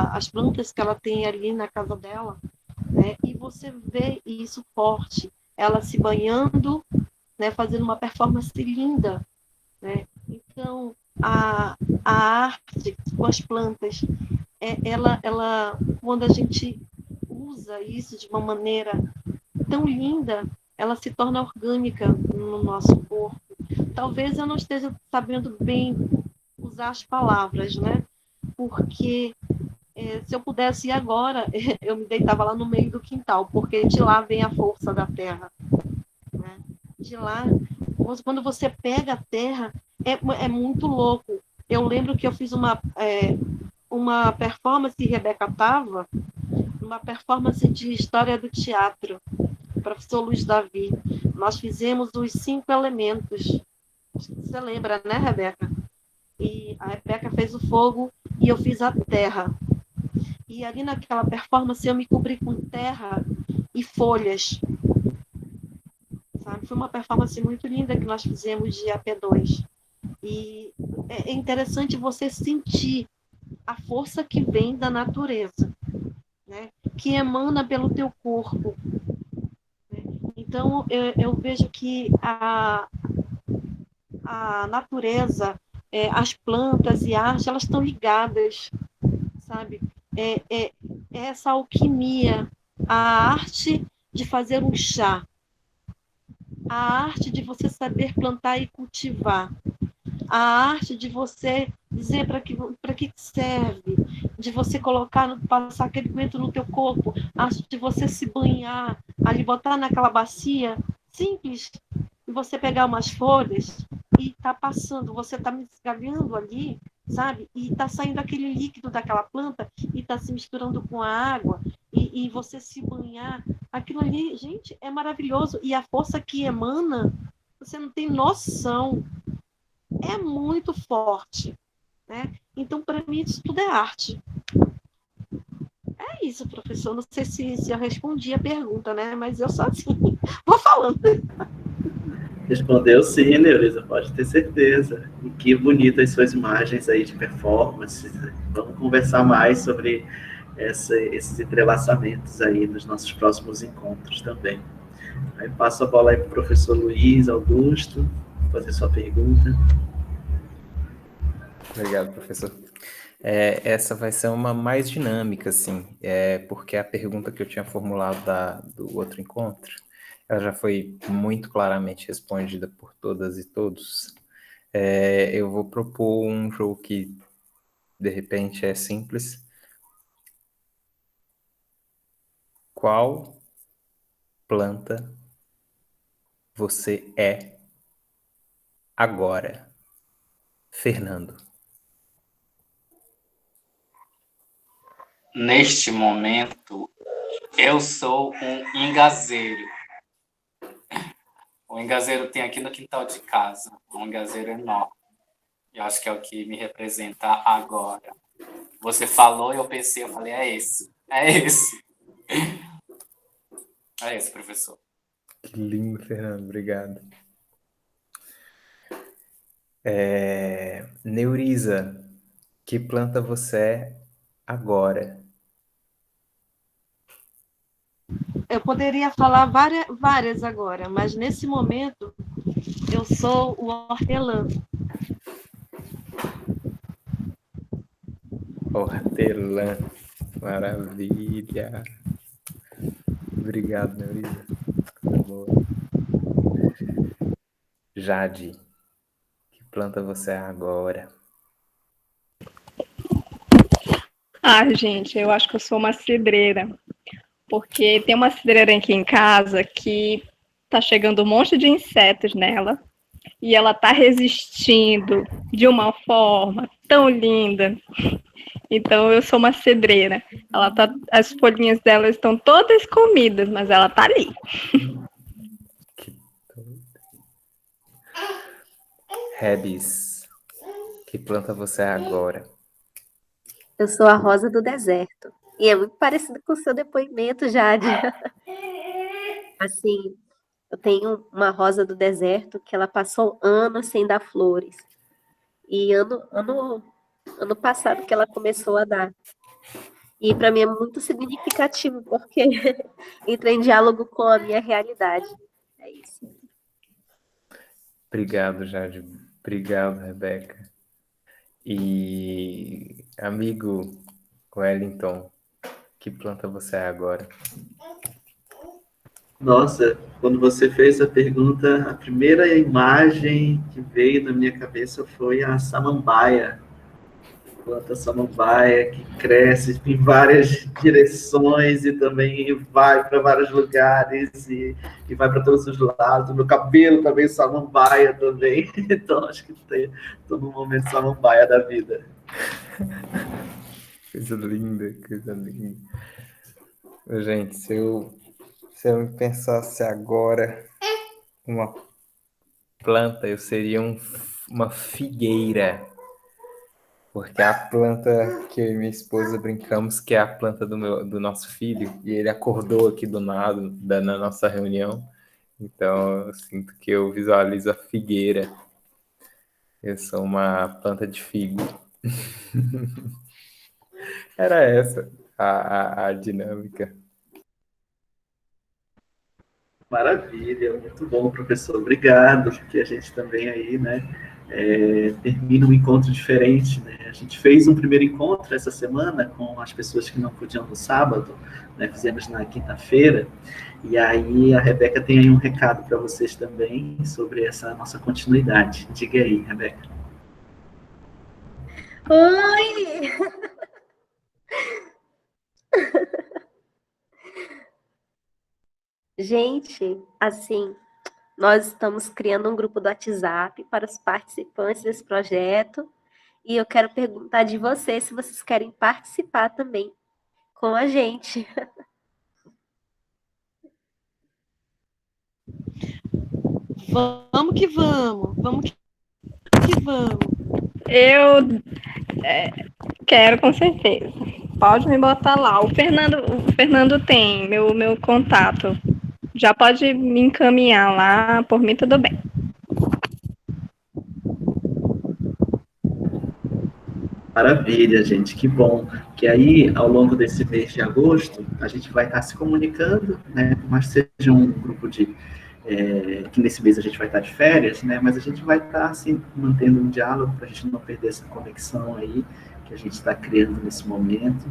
as plantas que ela tem ali na casa dela, né? E você vê isso forte, ela se banhando, né, fazendo uma performance linda, né? Então, a arte com as plantas, ela, quando a gente usa isso de uma maneira tão linda, ela se torna orgânica no nosso corpo. Talvez eu não esteja sabendo bem usar as palavras, né? Porque se eu pudesse ir agora, eu me deitava lá no meio do quintal, porque de lá vem a força da terra, né? De lá, quando você pega a terra, é muito louco. Eu lembro que eu fiz uma performance, Rebeca estava, uma performance de história do teatro, professor Luiz Davi. Nós fizemos os 5 elementos. Você lembra, né, Rebeca? E a Rebeca fez o fogo e eu fiz a terra. E ali naquela performance eu me cobri com terra e folhas. Sabe? Foi uma performance muito linda que nós fizemos de AP2. E é interessante você sentir a força que vem da natureza, né? Que emana pelo teu corpo. Então, eu vejo que a natureza, as plantas e a arte, elas estão ligadas, sabe? Essa alquimia, a arte de fazer um chá, a arte de você saber plantar e cultivar, a arte de você dizer para que serve, de você passar aquele alimento no teu corpo, a arte de você se banhar, ali botar naquela bacia simples, e você pegar umas folhas e tá passando, você tá esgalhando ali, sabe? E tá saindo aquele líquido daquela planta e tá se misturando com a água e você se banhar. Aquilo ali, gente, é maravilhoso. E a força que emana, você não tem noção. É muito forte, né? Então, para mim, isso tudo é arte. É isso, professor. Não sei se eu respondi a pergunta, né? Mas eu só assim, vou falando. Respondeu sim, Neurisa, pode ter certeza. E que bonitas suas imagens aí de performance. Vamos conversar mais sobre esses entrelaçamentos aí nos nossos próximos encontros também. Aí passo a bola aí para o professor Luiz Augusto, fazer sua pergunta. Obrigado, professor. Essa vai ser uma mais dinâmica, assim, porque a pergunta que eu tinha formulado do outro encontro, ela já foi muito claramente respondida por todas e todos. Eu vou propor um jogo que, de repente, é simples. Qual planta você é agora, Fernando? Neste momento, eu sou um engazeiro. O engazeiro tem aqui no quintal de casa, um engazeiro enorme. Eu acho que é o que me representa agora. Você falou e eu pensei, eu falei, é esse. É esse, professor. Que lindo, Fernando, obrigado. Neurisa, que planta você é agora? Eu poderia falar várias agora, mas nesse momento eu sou o hortelã. Hortelã, maravilha. Obrigado, Neurisa. Boa. Jade, que planta você é agora? Gente, eu acho que eu sou uma cidreira, porque tem uma cidreira aqui em casa que tá chegando um monte de insetos nela e ela tá resistindo de uma forma tão linda. Então eu sou uma cedreira. As folhinhas dela estão todas comidas, mas ela tá ali. Rebis, que planta você é agora? Eu sou a rosa do deserto. E é muito parecido com o seu depoimento, Jade. Assim, eu tenho uma rosa do deserto que ela passou anos sem dar flores. E ano passado que ela começou a dar. E para mim é muito significativo, porque entra em diálogo com a minha realidade. É isso. Obrigado, Jade. Obrigado, Rebeca. E, amigo Wellington, que planta você é agora? Nossa, quando você fez a pergunta, a primeira imagem que veio na minha cabeça foi a samambaia. Planta samambaia que cresce em várias direções e também vai para vários lugares e vai para todos os lados. Meu cabelo também samambaia também. Então acho que estou num momento samambaia da vida. Coisa linda, coisa linda. Gente, se eu me pensasse agora uma planta, eu seria uma figueira. Porque é a planta que eu e minha esposa brincamos que é a planta do nosso filho, e ele acordou aqui do nada na nossa reunião. Então eu sinto que eu visualizo a figueira. Eu sou uma planta de figo. Era essa a dinâmica. Maravilha, muito bom, professor. Obrigado, porque a gente também aí, né, termina um encontro diferente, né? A gente fez um primeiro encontro essa semana com as pessoas que não podiam no sábado, né? Fizemos na quinta-feira, e aí a Rebeca tem aí um recado para vocês também sobre essa nossa continuidade. Diga aí, Rebeca. Oi! Gente, assim, nós estamos criando um grupo do WhatsApp para os participantes desse projeto e eu quero perguntar de vocês se vocês querem participar também com a gente. Vamos que vamos, vamos que vamos. Eu quero, com certeza. Pode me botar lá. O Fernando tem meu contato. Já pode me encaminhar lá, por mim tudo bem. Maravilha, gente, que bom. Que aí, ao longo desse mês de agosto, a gente vai estar se comunicando, né? Por mais que seja um grupo que nesse mês a gente vai estar de férias, né? Mas a gente vai estar, assim, mantendo um diálogo para a gente não perder essa conexão aí que a gente está criando nesse momento.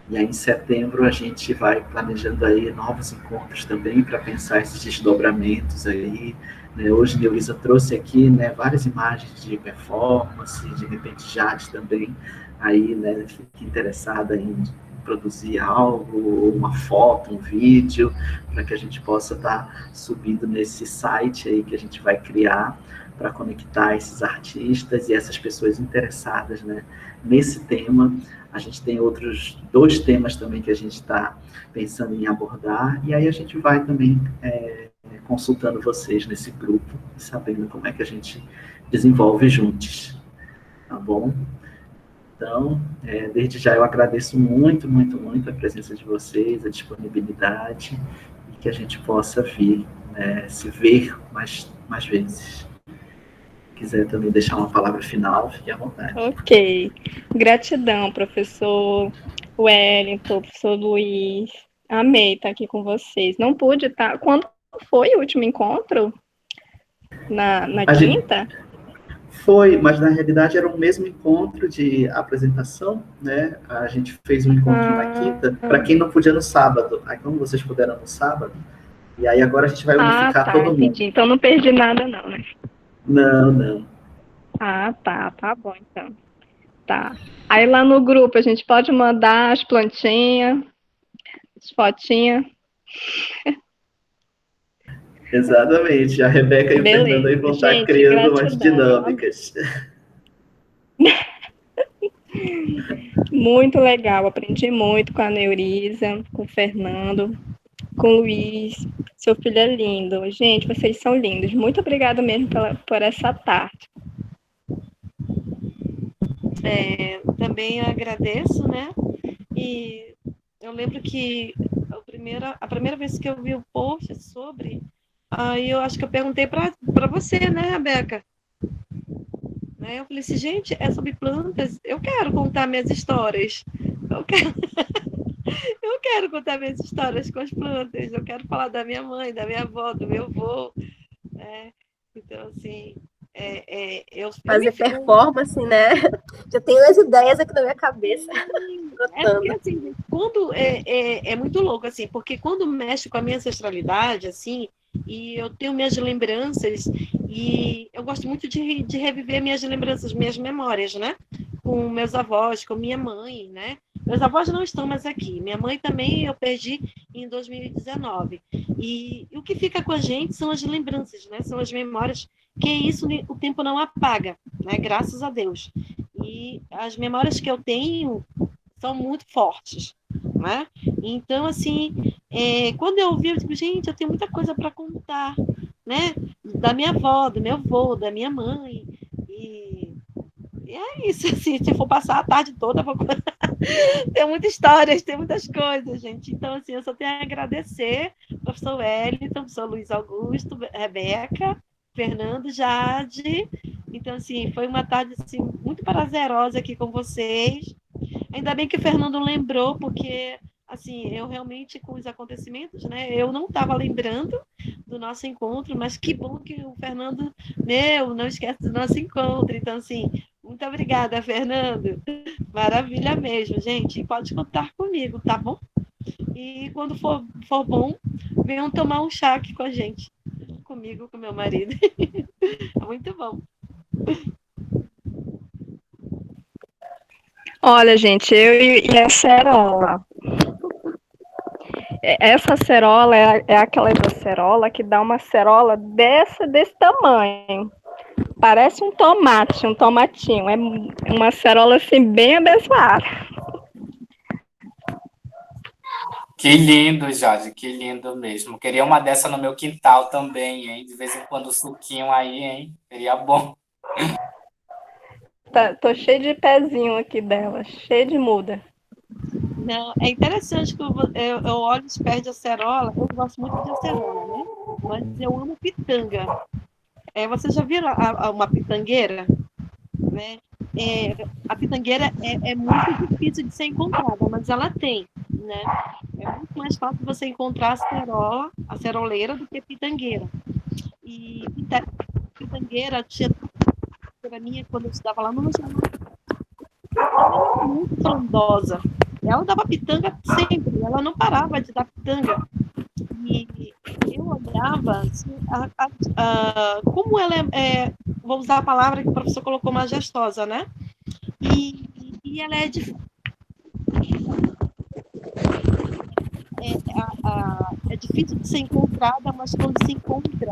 E aí, em setembro, a gente vai planejando aí novos encontros também para pensar esses desdobramentos aí, né? Hoje, a Neulisa trouxe aqui, né, várias imagens de performance, de repente Jade também, aí, né, fique interessada em produzir algo, uma foto, um vídeo, para que a gente possa estar subindo nesse site aí que a gente vai criar para conectar esses artistas e essas pessoas interessadas, né, nesse tema. A gente tem outros 2 temas também que a gente está pensando em abordar, e aí a gente vai também consultando vocês nesse grupo, sabendo como é que a gente desenvolve juntos, tá bom? Então, desde já eu agradeço muito, muito, muito a presença de vocês, a disponibilidade, e que a gente possa vir, né, se ver mais vezes. Se quiser também deixar uma palavra final, fique à vontade. Ok. Gratidão, professor Wellington, professor Luiz. Amei estar aqui com vocês. Não pude estar. Quando foi o último encontro? Na quinta? Foi, mas na realidade era o mesmo encontro de apresentação, né? A gente fez um encontro na quinta, para quem não podia no sábado. Aí como vocês puderam no sábado, e aí agora a gente vai unificar todo mundo. Entendi. Então não perdi nada não, né? Não. Tá bom então. Tá. Aí lá no grupo a gente pode mandar as plantinhas, as fotinhas. Exatamente. A Rebeca e o Fernando aí vão estar criando umas dinâmicas. Muito legal, aprendi muito com a Neurisa, com o Fernando, com o Luiz. Seu filho é lindo. Gente, vocês são lindos. Muito obrigada mesmo por essa tarde. Também eu agradeço, né? E eu lembro que a primeira vez que eu vi o post sobre, aí eu acho que eu perguntei para você, né, Rebeca? Né? Eu falei assim, gente, é sobre plantas, eu quero contar minhas histórias. Eu quero, eu quero contar minhas histórias com as plantas, eu quero falar da minha mãe, da minha avó, do meu avô, né? Então, assim, Fazer performance, né? Já tenho as ideias aqui na minha cabeça. Porque, assim, quando é muito louco, assim, porque quando mexe com a minha ancestralidade, assim, e eu tenho minhas lembranças, e eu gosto muito de reviver minhas lembranças, minhas memórias, né? Com meus avós, com minha mãe, né? Meus avós não estão mais aqui. Minha mãe também eu perdi em 2019. E o que fica com a gente são as lembranças, né? São as memórias, que isso o tempo não apaga, né? Graças a Deus. E as memórias que eu tenho são muito fortes, né? Então, assim, quando eu ouvi, eu digo, gente, eu tenho muita coisa para contar, né? Da minha avó, do meu avô, da minha mãe, e é isso, assim, se for passar a tarde toda, vou... tem muitas histórias, tem muitas coisas, gente. Então, assim, eu só tenho a agradecer, professor Wellington, professor Luiz Augusto, Rebeca, Fernando, Jade. Então, assim, foi uma tarde assim, muito prazerosa aqui com vocês. Ainda bem que o Fernando lembrou, porque assim, eu realmente com os acontecimentos, né? Eu não estava lembrando do nosso encontro, mas que bom que o Fernando, não esquece do nosso encontro. Então, assim, muito obrigada, Fernando. Maravilha mesmo, gente. Pode contar comigo, tá bom? E quando for bom, venham tomar um chá aqui com a gente. Comigo, com meu marido. Muito bom. Olha, gente, eu e a cerola. Essa cerola é aquela acerola que dá uma cerola desse tamanho. Parece um tomate, um tomatinho. É uma cerola assim bem abençoada. Que lindo, Jade, que lindo mesmo. Queria uma dessa no meu quintal também, hein? De vez em quando suquinho aí, hein? Seria bom. Tô cheio de pezinho aqui dela, cheio de muda. Não, é interessante que eu olho os pés de acerola, eu gosto muito de acerola, né? Mas eu amo pitanga. Vocês já viram uma pitangueira? Né? A pitangueira é muito difícil de ser encontrada, mas ela tem, né? É muito mais fácil você encontrar a ceroleira do que pitangueira. E pitangueira, para mim, quando eu estudava lá no jornal, ela era muito frondosa. Ela dava pitanga sempre, ela não parava de dar pitanga. E eu olhava assim, como ela vou usar a palavra que o professor colocou, majestosa, né? E ela é difícil. É difícil de ser encontrada, mas quando se encontra,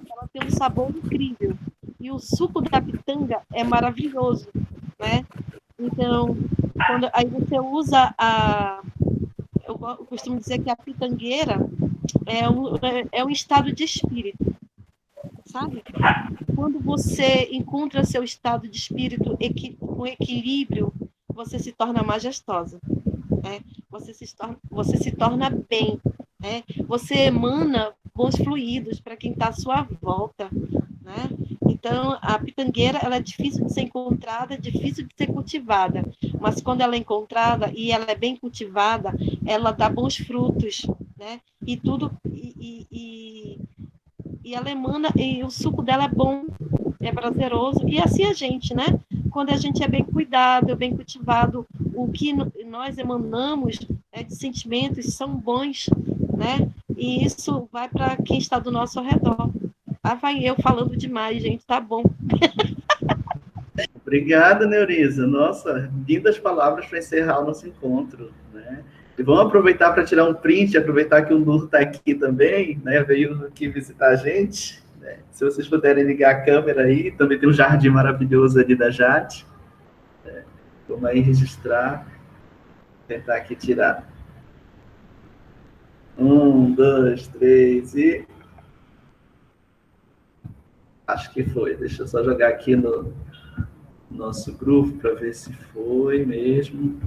ela tem um sabor incrível. E o suco da pitanga é maravilhoso, né? Então, aí você usa eu costumo dizer que a pitangueira é um estado de espírito, sabe? Quando você encontra seu estado de espírito com equilíbrio, você se torna majestosa, né? Você se torna bem, né? Você emana bons fluidos para quem está à sua volta, né? Então, a pitangueira ela é difícil de ser encontrada, difícil de ser cultivada, mas quando ela é encontrada e ela é bem cultivada, ela dá bons frutos, né? E tudo e ela emana, e o suco dela é bom, é prazeroso, e assim a gente, né? Quando a gente é bem cuidado, bem cultivado, o que nós emanamos de sentimentos são bons, né? E isso vai para quem está do nosso redor. Vai eu falando demais, gente, tá bom. Obrigado, Neurisa. Nossa, lindas palavras para encerrar o nosso encontro, né? E vamos aproveitar para tirar um print, aproveitar que o Lu está aqui também, né? Veio aqui visitar a gente. Né? Se vocês puderem ligar a câmera aí, também tem um jardim maravilhoso ali da Jade. Vamos aí registrar. Tentar aqui tirar. 1, 2, 3 e... Acho que foi. Deixa eu só jogar aqui no nosso grupo para ver se foi mesmo.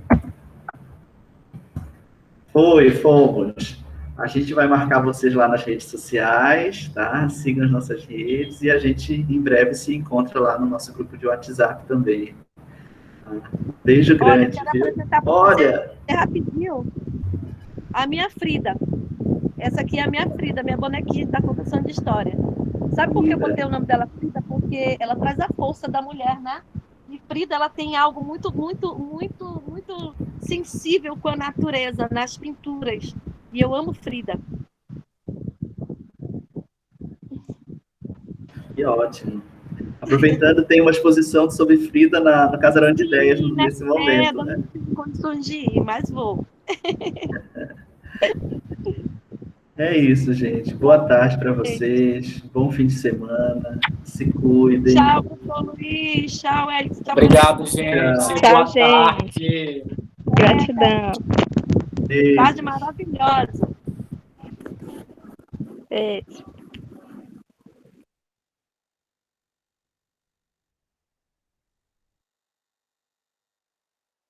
Fomos. A gente vai marcar vocês lá nas redes sociais, tá? Sigam as nossas redes e a gente em breve se encontra lá no nosso grupo de WhatsApp também. Beijo grande, quero viu? apresentar para Olha, você rapidinho a minha Frida. Essa aqui é a minha Frida, minha bonequinha da contação de história. Sabe por que eu botei o nome dela Frida? Porque ela traz a força da mulher, né? E Frida, ela tem algo muito, muito, muito, muito sensível com a natureza nas pinturas. E eu amo Frida. que ótimo. Aproveitando, tem uma exposição sobre Frida no Casarão de Ideias nesse momento, né? Não tenho condições de ir, mas vou. É isso, gente. Boa tarde para vocês. Bom fim de semana. Se cuidem. Tchau, professor Luiz. Tchau, Érico. Obrigado, gente. Tchau, Boa gente. tarde. Gratidão. Beijo. Tarde maravilhosa. Beijo.